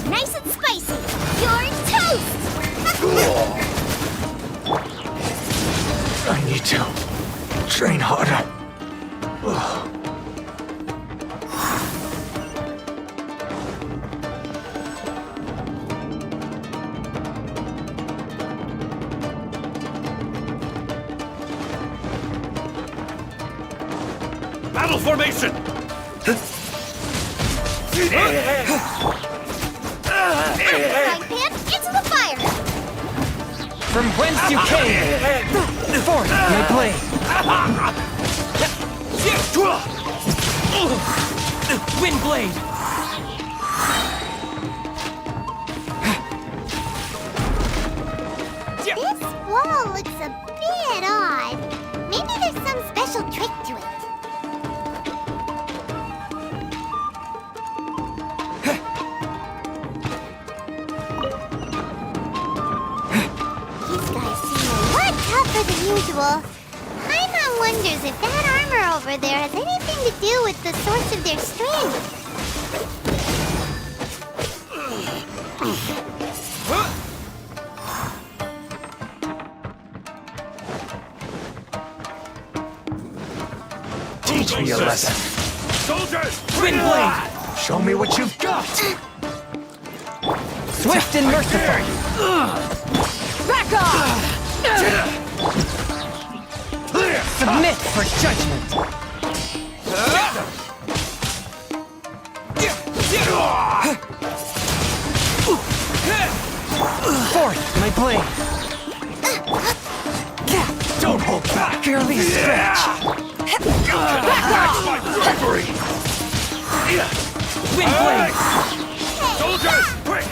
Nice and spicy! You're toast! I need to train harder. Battle formation! Frying pan, into the fire! From whence you came. Fourth, my blade. Wind blade. This wall looks a bit odd. Maybe there's some special trick to it. These guys seem a lot tougher than usual. Paimon wonders if that armor over there has anything to do with the source of their strength. Teach me a lesson. Soldiers! Wind blade. Show me what you've got! Swift and merciful. Back off! Submit for judgment. Fourth, my blade. Don't hold back! Barely a scratch. That's my bravery! Wind blade. Soldiers, quick!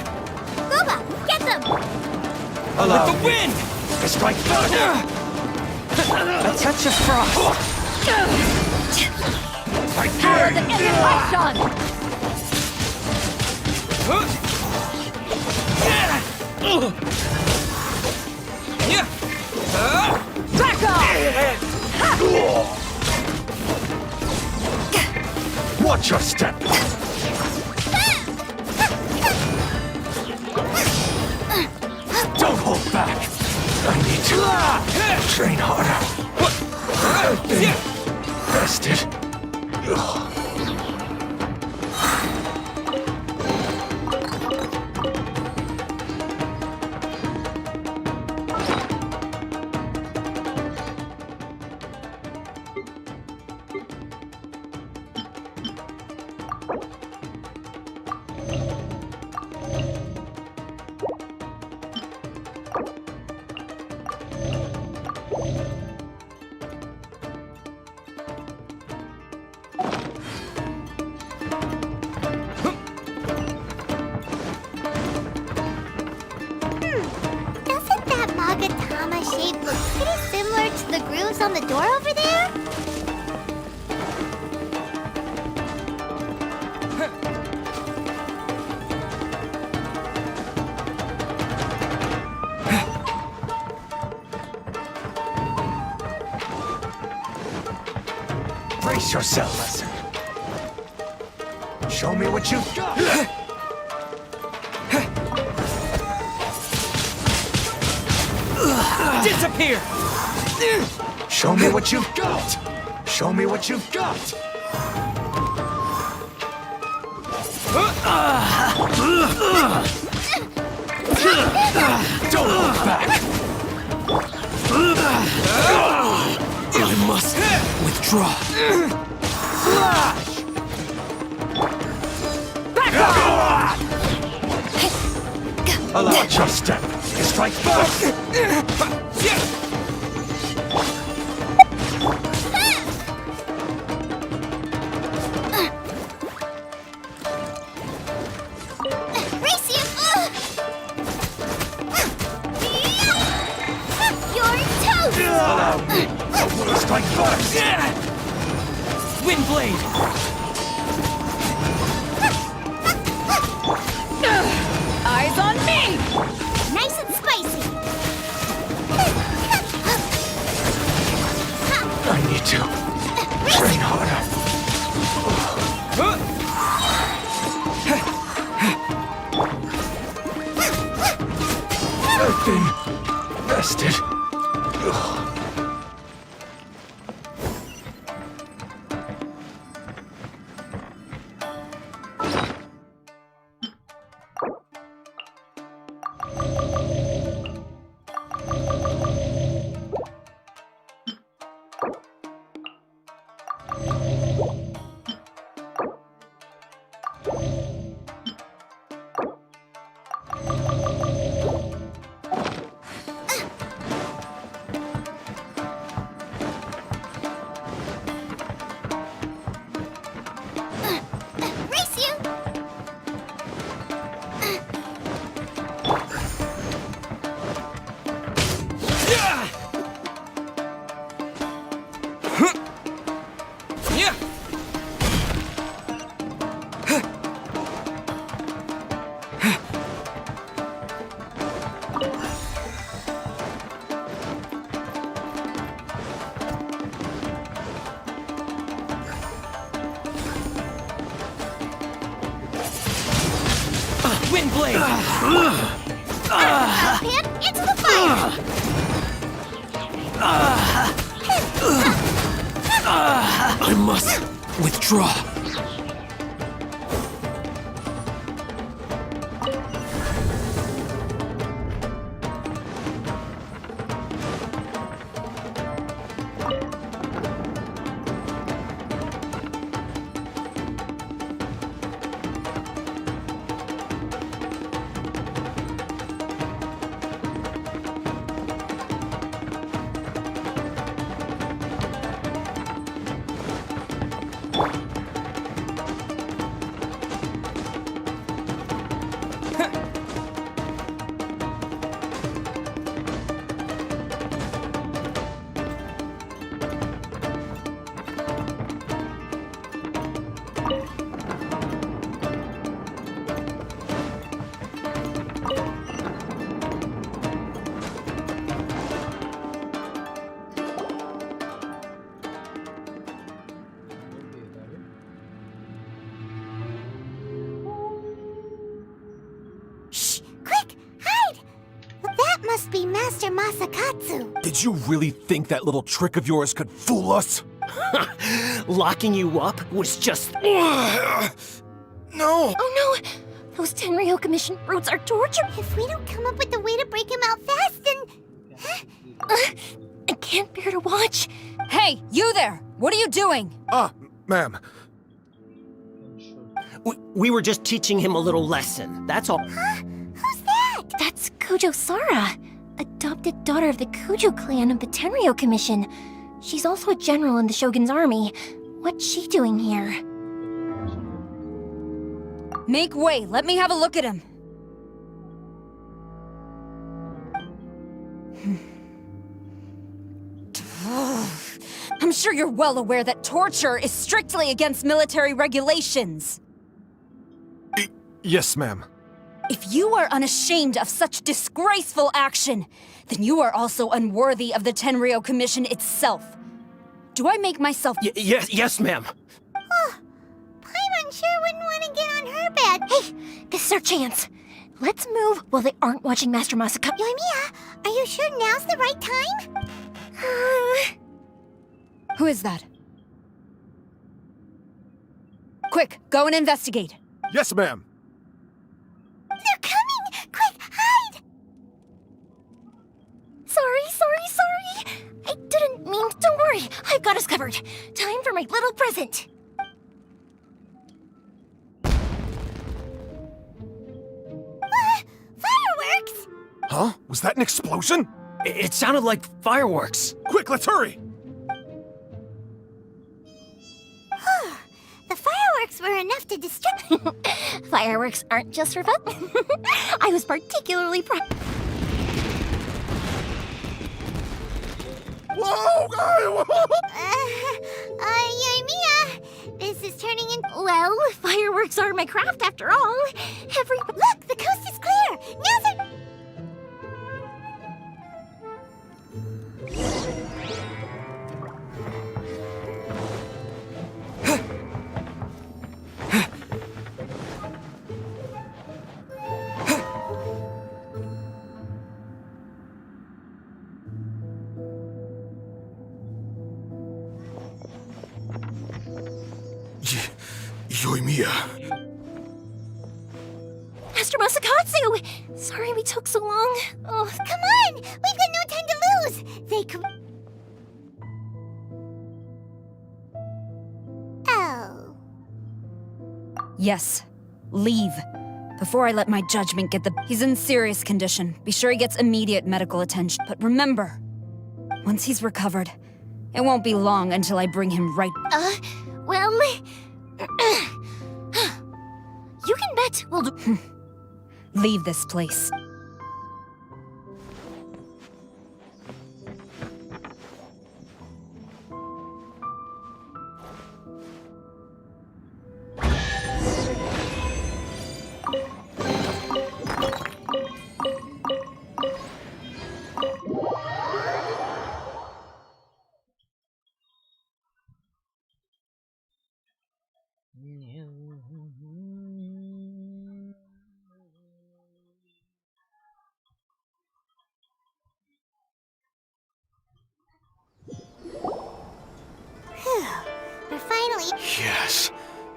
Boba, get them! With the wind. Strike thunder! A touch of frost. Arrows of invitation! Back off! Watch your step! Don't hold back! I need to train harder. I've been rested. Doesn't that Magatama shape look pretty similar to the grooves on the door over there? Brace yourself. Show me what you've got. Disappear! Show me what you've got. Show me what you've got. Don't look back. I must withdraw. Back off! Watch your step. Strike first. Allow me. Strike first. Windblade! Eyes on me! Nice and spicy. I need to train harder. I've been rested. Windblade! Pan, into the fire! I must withdraw. must be Master Masakatsu. Did you really think that little trick of yours could fool us? Locking you up was just... No! Oh no! Those Tenryo Commission brutes are torture. If we don't come up with a way to break him out fast, then... I can't bear to watch. Hey, you there! What are you doing? Ma'am. We were just teaching him a little lesson, that's all. Huh? Who's that? That's Kujo Sara, adopted daughter of the Kujo clan of the Tenryo Commission. She's also a general in the Shogun's army. What's she doing here? Make way, let me have a look at him. I'm sure you're well aware that torture is strictly against military regulations. Yes, ma'am. If you are unashamed of such disgraceful action, then you are also unworthy of the Tenryo Commission itself. Do I make myself— Yes, ma'am. Oh, Paimon sure wouldn't want to get on her bed. Hey, this is our chance. Let's move while they aren't watching Master Masakatsu. Yoimiya, are you sure now's the right time? Who is that? Quick, go and investigate. Yes, ma'am. They're coming! Quick, hide! Sorry. I didn't mean to. Don't worry, I've got us covered. Time for my little present. Fireworks! Huh? Was that an explosion? It sounded like fireworks. Quick, let's hurry! The fireworks were enough to distract. Fireworks aren't just for fun. I was particularly proud. Whoa! Yoimiya, this is turning into... Well, fireworks are my craft after all. Look, the coast is clear! Now's our... Yoimiya. Master Masakatsu! Sorry we took so long. Oh, come on! We've got no time to lose! They could... Oh. Yes, leave. Before I let my judgment get the— He's in serious condition. Be sure he gets immediate medical attention. But remember, once he's recovered, it won't be long until I bring him right— well... you can bet we'll do— Leave this place. We're finally... Yes.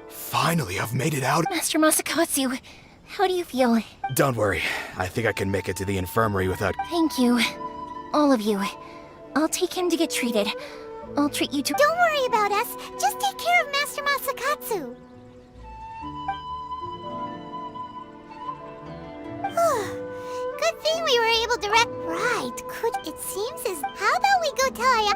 Finally, I've made it out. Master Masakatsu, how do you feel? Don't worry. I think I can make it to the infirmary without... Thank you. All of you. I'll take him to get treated. I'll treat you too. Don't worry about us. Just take care of Master Masakatsu. Good thing we were able to Right. It seems as... How about we go tell Aya...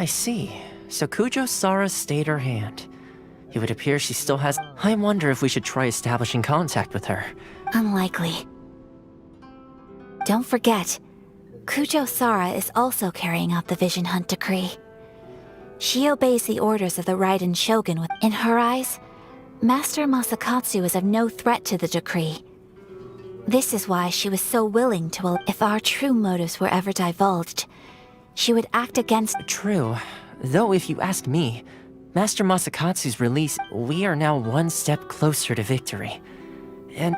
I see. So Kujo Sara stayed her hand. It would appear she still has... I wonder if we should try establishing contact with her. Unlikely. Don't forget, Kujo Sara is also carrying out the Vision Hunt decree. She obeys the orders of the Raiden Shogun with... In her eyes, Master Masakatsu is of no threat to the decree. This is why she was so willing to... If our true motives were ever divulged, she would act against... True. Though if you ask me, Master Masakatsu's release, we are now one step closer to victory. And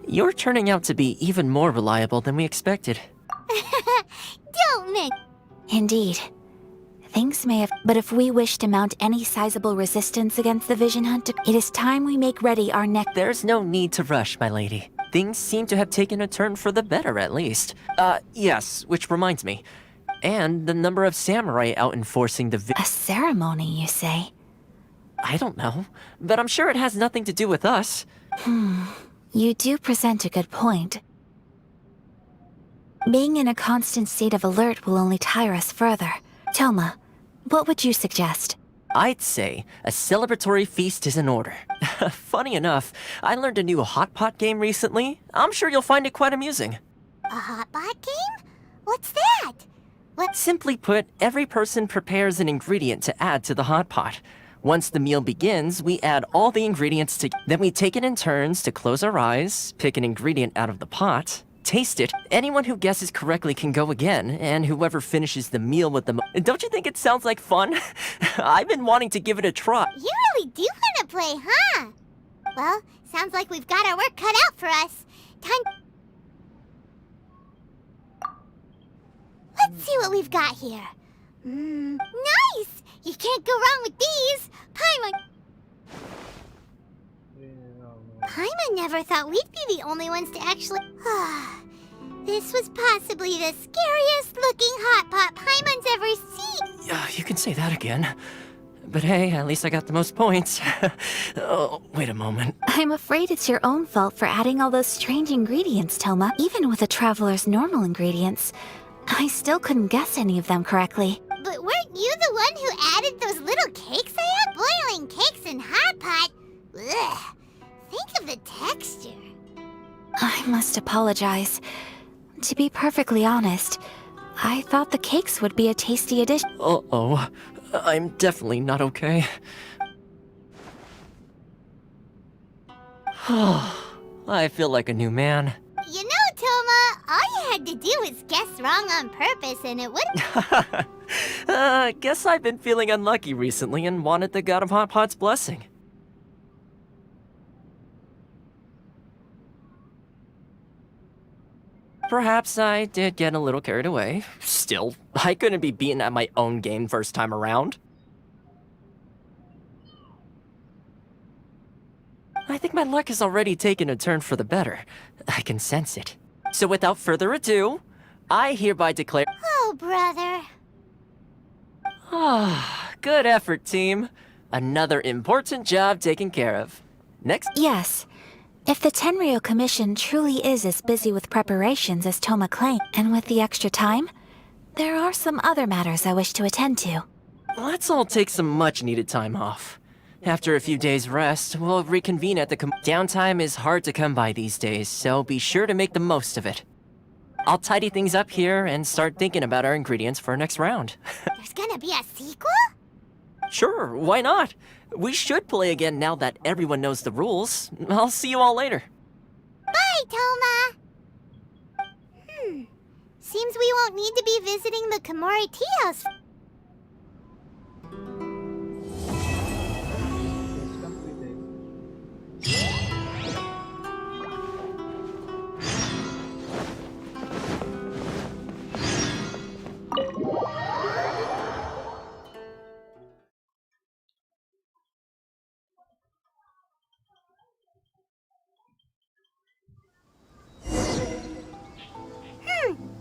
you're turning out to be even more reliable than we expected. Don't make... Indeed. Things may have... But if we wish to mount any sizable resistance against the Vision Hunt, it is time we make ready our next... There's no need to rush, my lady. Things seem to have taken a turn for the better, at least. Yes, which reminds me. And the number of samurai out enforcing the... A ceremony, you say? I don't know, but I'm sure it has nothing to do with us. You do present a good point. Being in a constant state of alert will only tire us further. Toma, what would you suggest? I'd say a celebratory feast is in order. Funny enough, I learned a new hot pot game recently. I'm sure you'll find it quite amusing. A hot pot game? What's that? Simply put, every person prepares an ingredient to add to the hot pot. Once the meal begins, we add all the ingredients together. Then we take it in turns to close our eyes, pick an ingredient out of the pot, taste it. Anyone who guesses correctly can go again, and whoever finishes the meal with the Don't you think it sounds like fun? I've been wanting to give it a try. You really do want to play, huh? Well, sounds like we've got our work cut out for us. Time... Let's see what we've got here. Nice! You can't go wrong with these! Paimon never thought we'd be the only ones to actually... This was possibly the scariest looking hot pot Paimon's ever seen! Yeah, you can say that again. But hey, at least I got the most points. Oh, wait a moment. I'm afraid it's your own fault for adding all those strange ingredients, Toma. Even with a traveler's normal ingredients, I still couldn't guess any of them correctly. But weren't you the one who added those little cakes I had? Boiling cakes in hot pot? Ugh. Think of the texture. I must apologize. To be perfectly honest, I thought the cakes would be a tasty addition. Uh-oh. I'm definitely not okay. I feel like a new man. You know, Toma, all you had to do was guess wrong on purpose and it would... Guess I've been feeling unlucky recently and wanted the God of Hot Pot's blessing. Perhaps I did get a little carried away. Still, I couldn't be beaten at my own game first time around. I think my luck has already taken a turn for the better. I can sense it. So without further ado, I hereby declare... Oh, brother. Good effort, team. Another important job taken care of. Next... Yes. If the Tenryo Commission truly is as busy with preparations as Toma claimed, and with the extra time, there are some other matters I wish to attend to. Let's all take some much-needed time off. After a few days' rest, we'll reconvene at the downtime is hard to come by these days, so be sure to make the most of it. I'll tidy things up here and start thinking about our ingredients for our next round. There's gonna be a sequel? Sure, why not? We should play again now that everyone knows the rules. I'll see you all later. Bye, Toma! Seems we won't need to be visiting the Komori tea house.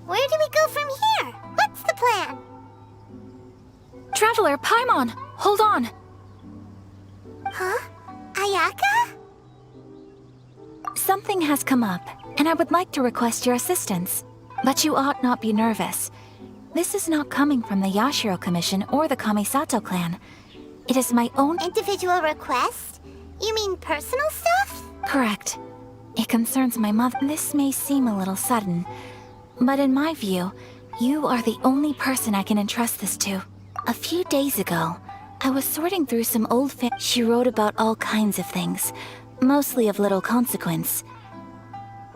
Where do we go from here? What's the plan? Traveler, Paimon! Hold on! Huh? Ayaka? Something has come up, and I would like to request your assistance. But you ought not be nervous. This is not coming from the Yashiro Commission or the Kamisato clan. It is my own individual request? You mean personal stuff? Correct. It concerns my mother. This may seem a little sudden, but in my view, you are the only person I can entrust this to. A few days ago, I was sorting through some old she wrote about all kinds of things, mostly of little consequence.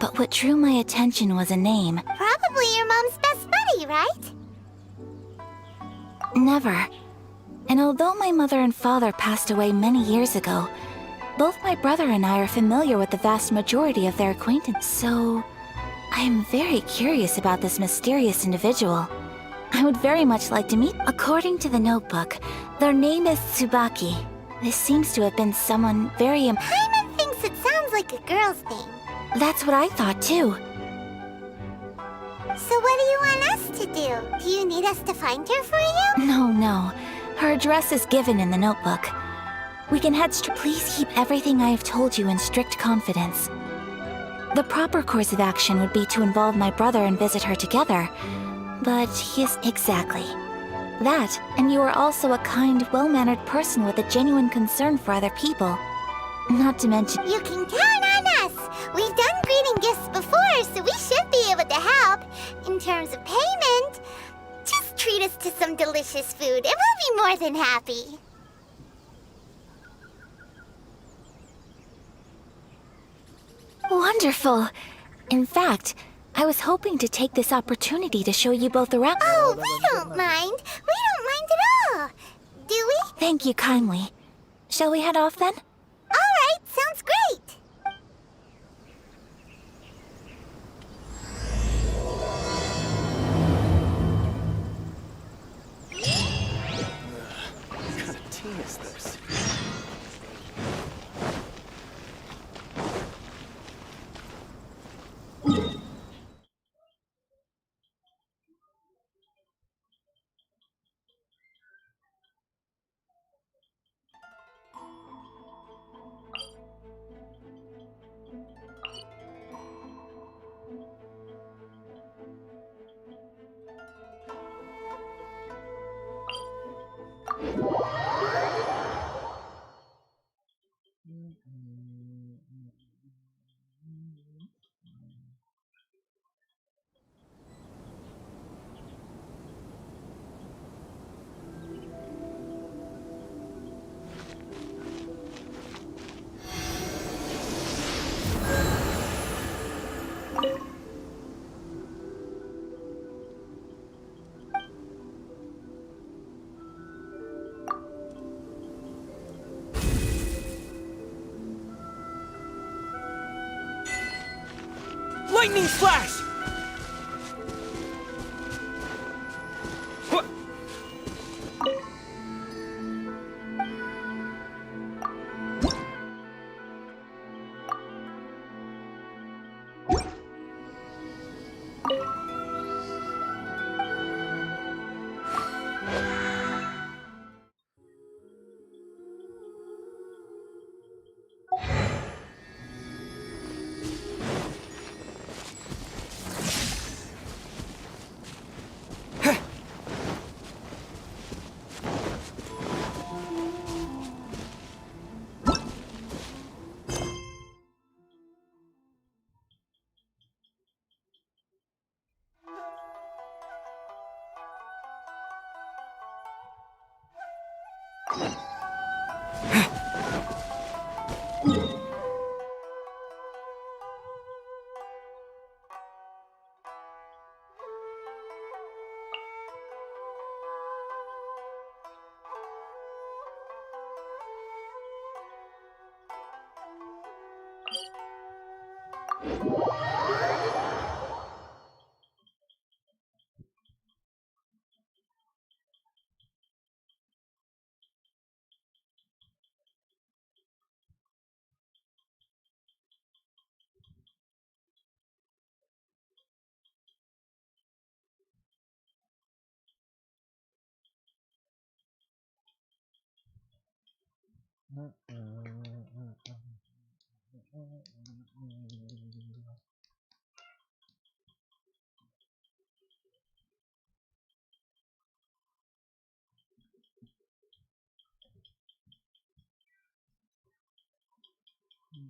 But what drew my attention was a name. Probably your mom's best buddy, right? Never. And although my mother and father passed away many years ago, both my brother and I are familiar with the vast majority of their acquaintance. So, I am very curious about this mysterious individual. I would very much like to meet. According to the notebook, their name is Tsubaki. This seems to have been someone very Paimon thinks it sounds like a girl's name. That's what I thought too. So what do you want us to do? Do you need us to find her for you? No. Her address is given in the notebook. We can head straight. Please keep everything I have told you in strict confidence. The proper course of action would be to involve my brother and visit her together. But he is exactly that, and you are also a kind, well-mannered person with a genuine concern for other people. Not to mention... You can count on us! We've done greeting gifts before, so we should be able to help. In terms of payment, just treat us to some delicious food and we'll be more than happy. Wonderful! In fact, I was hoping to take this opportunity to show you both around. Oh, we don't mind. We don't mind at all. Do we? Thank you kindly. Shall we head off then? All right, sounds great. What kind of tea is this? Lightning flash!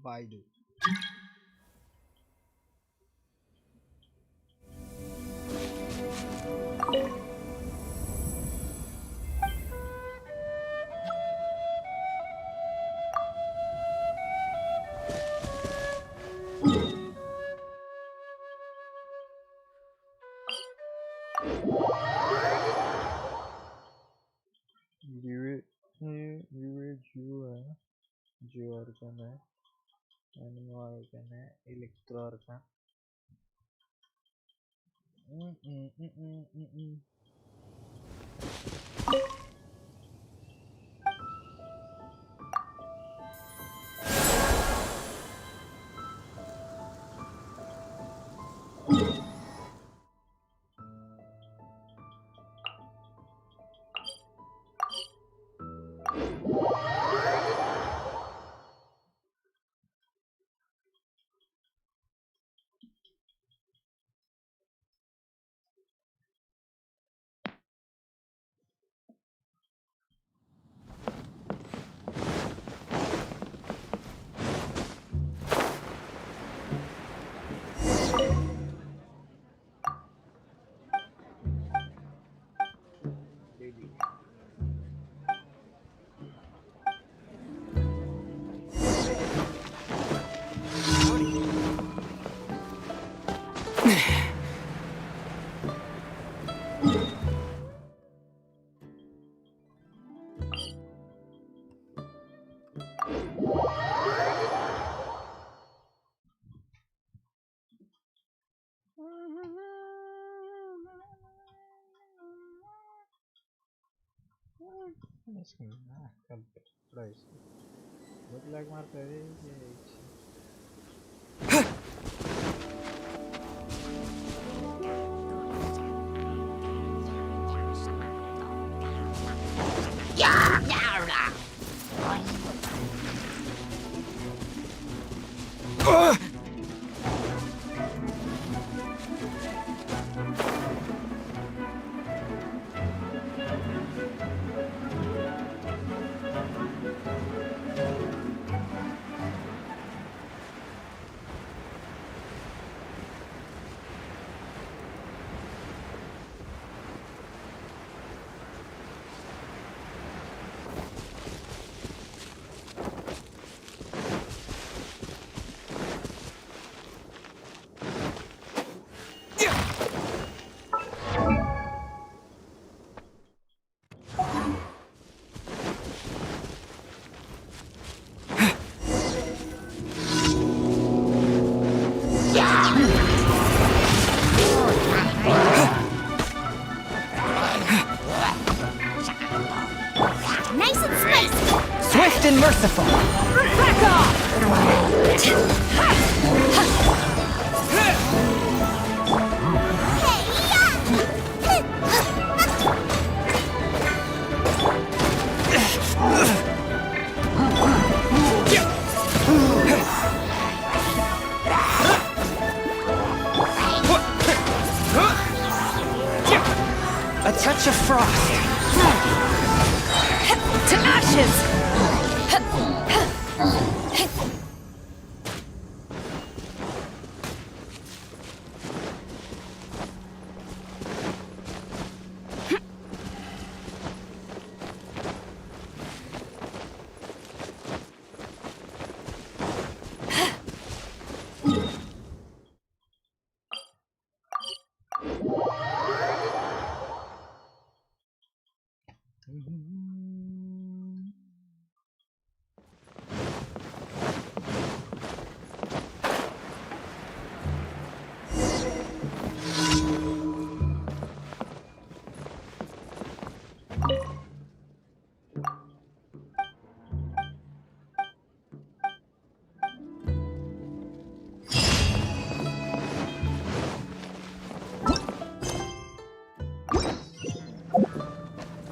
Baidu. Jio organ है, एनिमो organ है, electro organ. Look like Marta. Nice and spicy! Swift and merciful. Back off! A touch of frost. To ashes!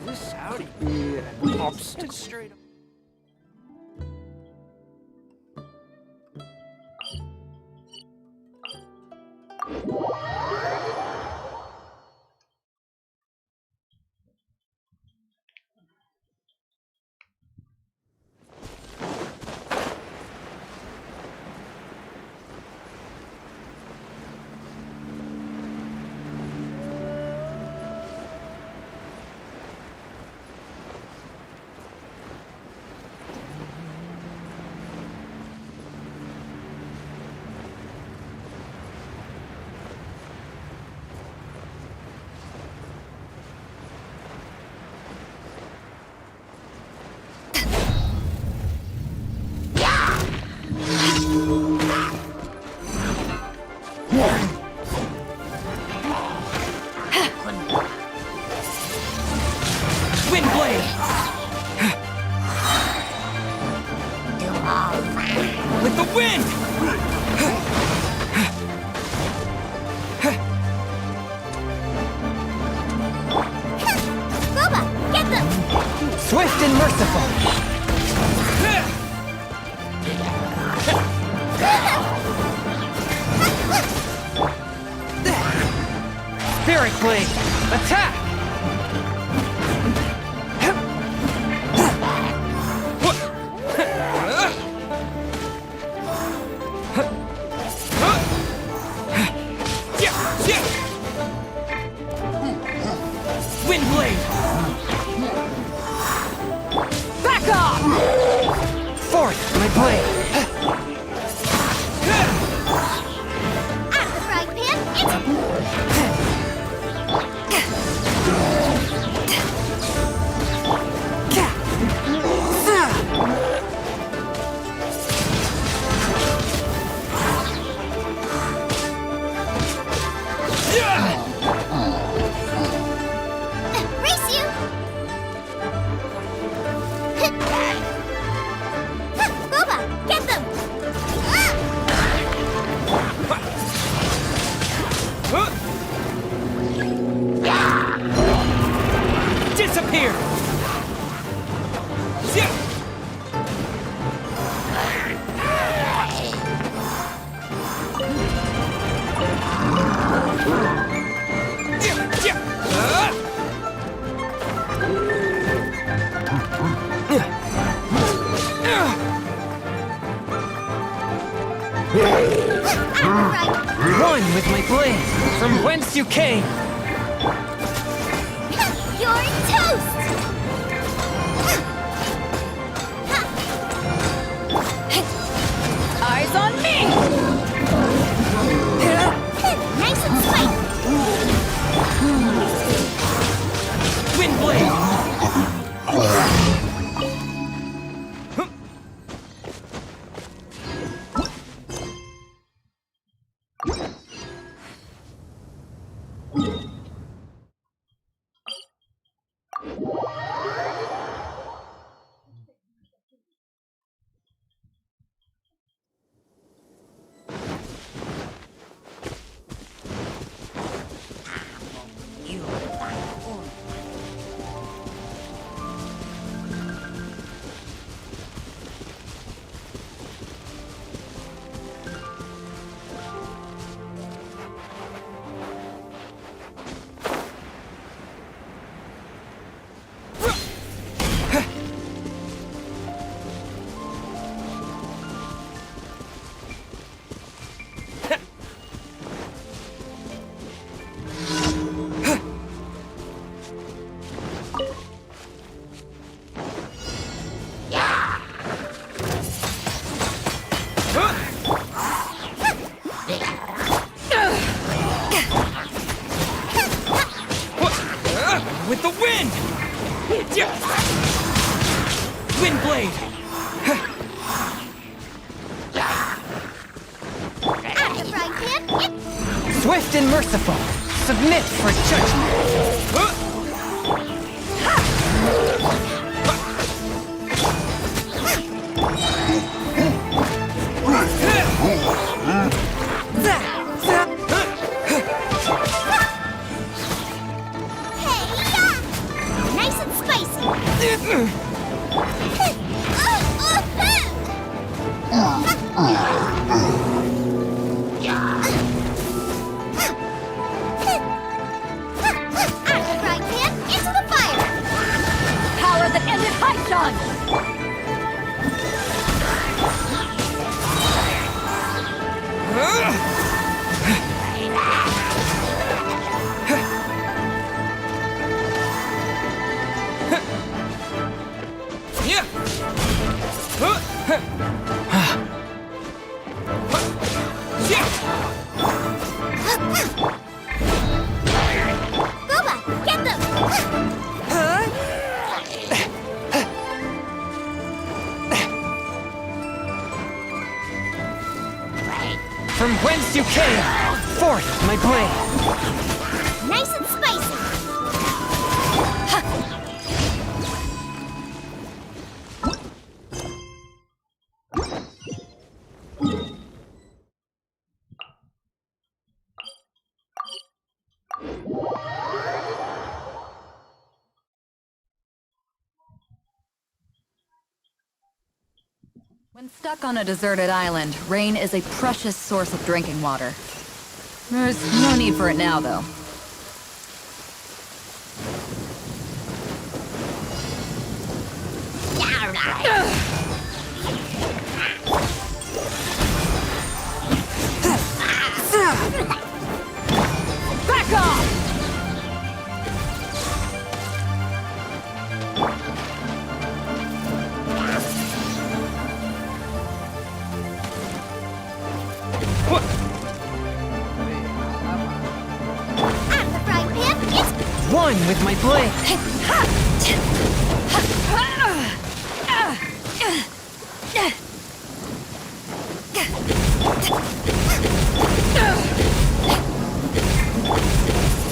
This howdy be obstinate straight up. wind! Boba, get them! Swift and merciful! Spirit Blade! Attack! Wind Blade! Back off! Forth, my blade! Out the frying pan, race you! Boba, get them! Disappear! One with my blade, from whence you came! You're toast! Eyes on me! Nice and spicy! Wind Blade! With the wind! Wind Blade! Out the frying pan, Swift and merciful! Submit for judgment! nice and spicy! Out of the frying pan, into the fire! Power that ended Haishan! Boba, get them! From whence you came, forth my blade! Nice and spicy! When stuck on a deserted island, rain is a precious source of drinking water. There's no need for it now, though. Back off! One with my blade.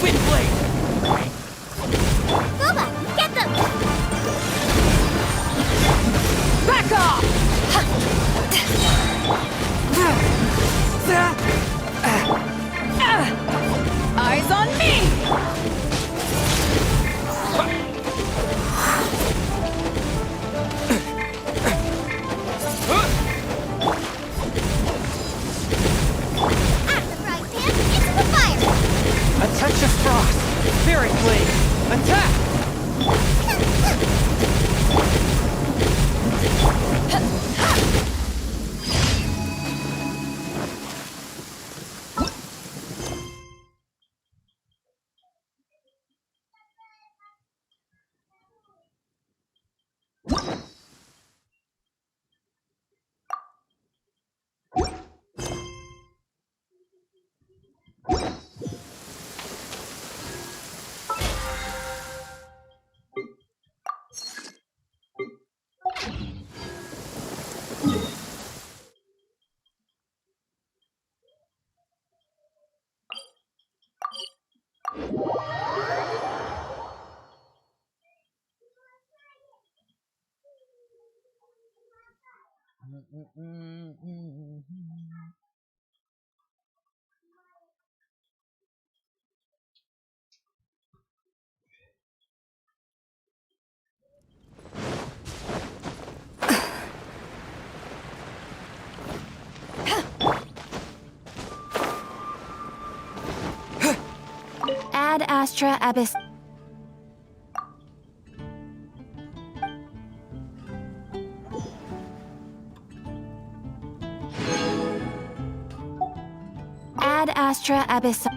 Wind blade. Booba, get them! Back off! Eyes on me! A touch of frost. Spirit blade. Attack! Ad Astra Abyss. Ad Astra Abyss.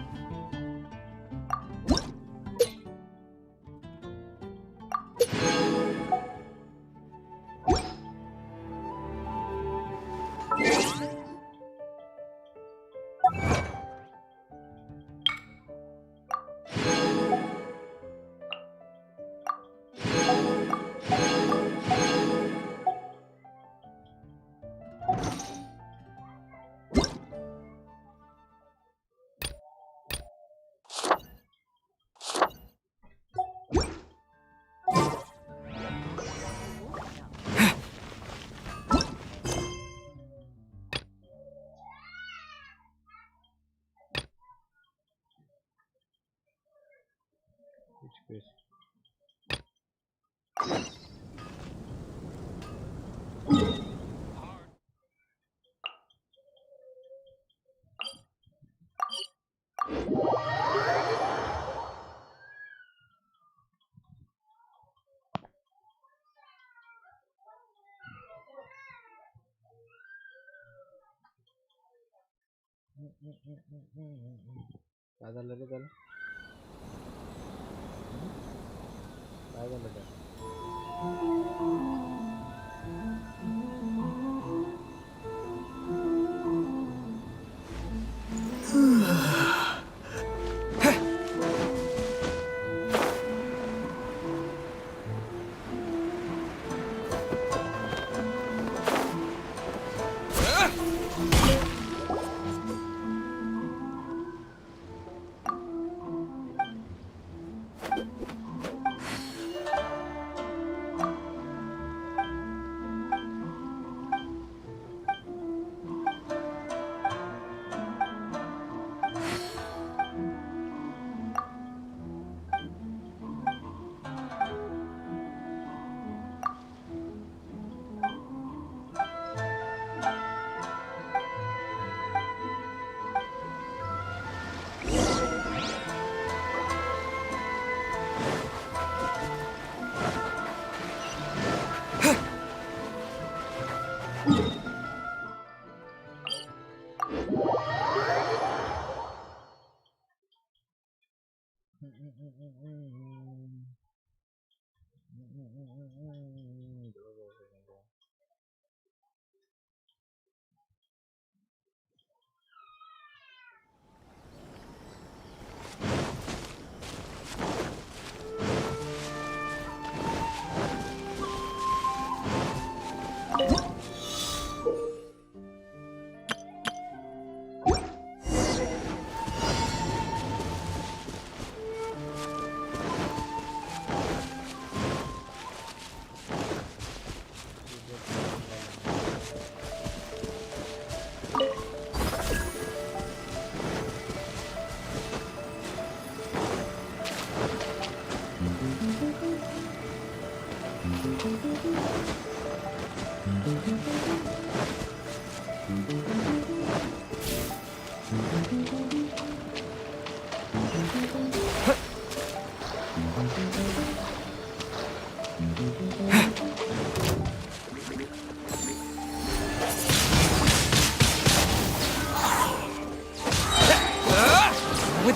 काय झालं रे त्याला? काय झालं त्याला? With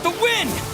the wind!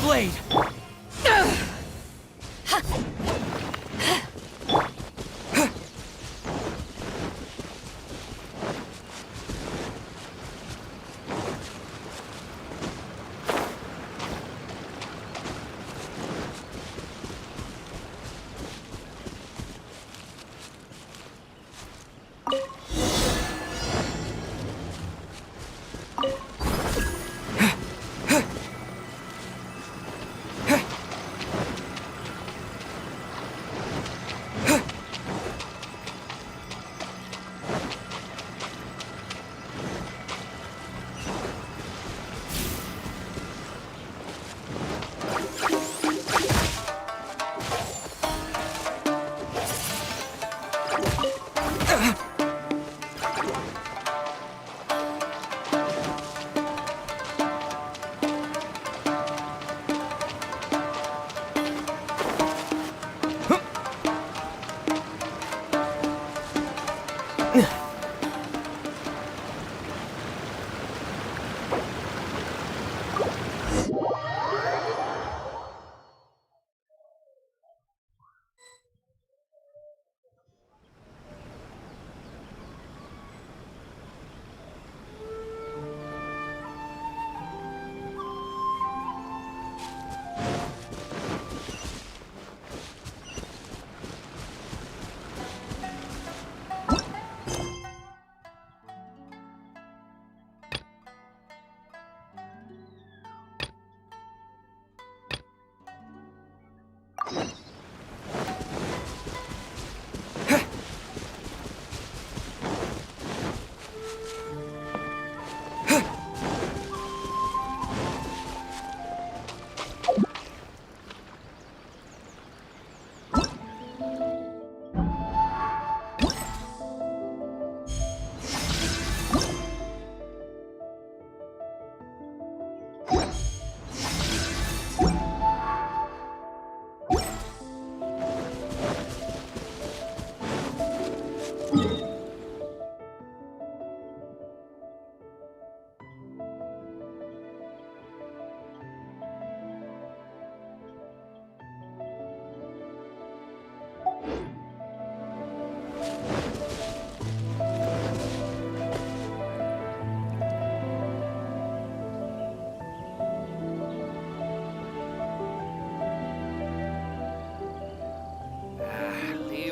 Blade! Leave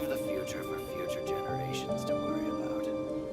the future for future generations to worry about.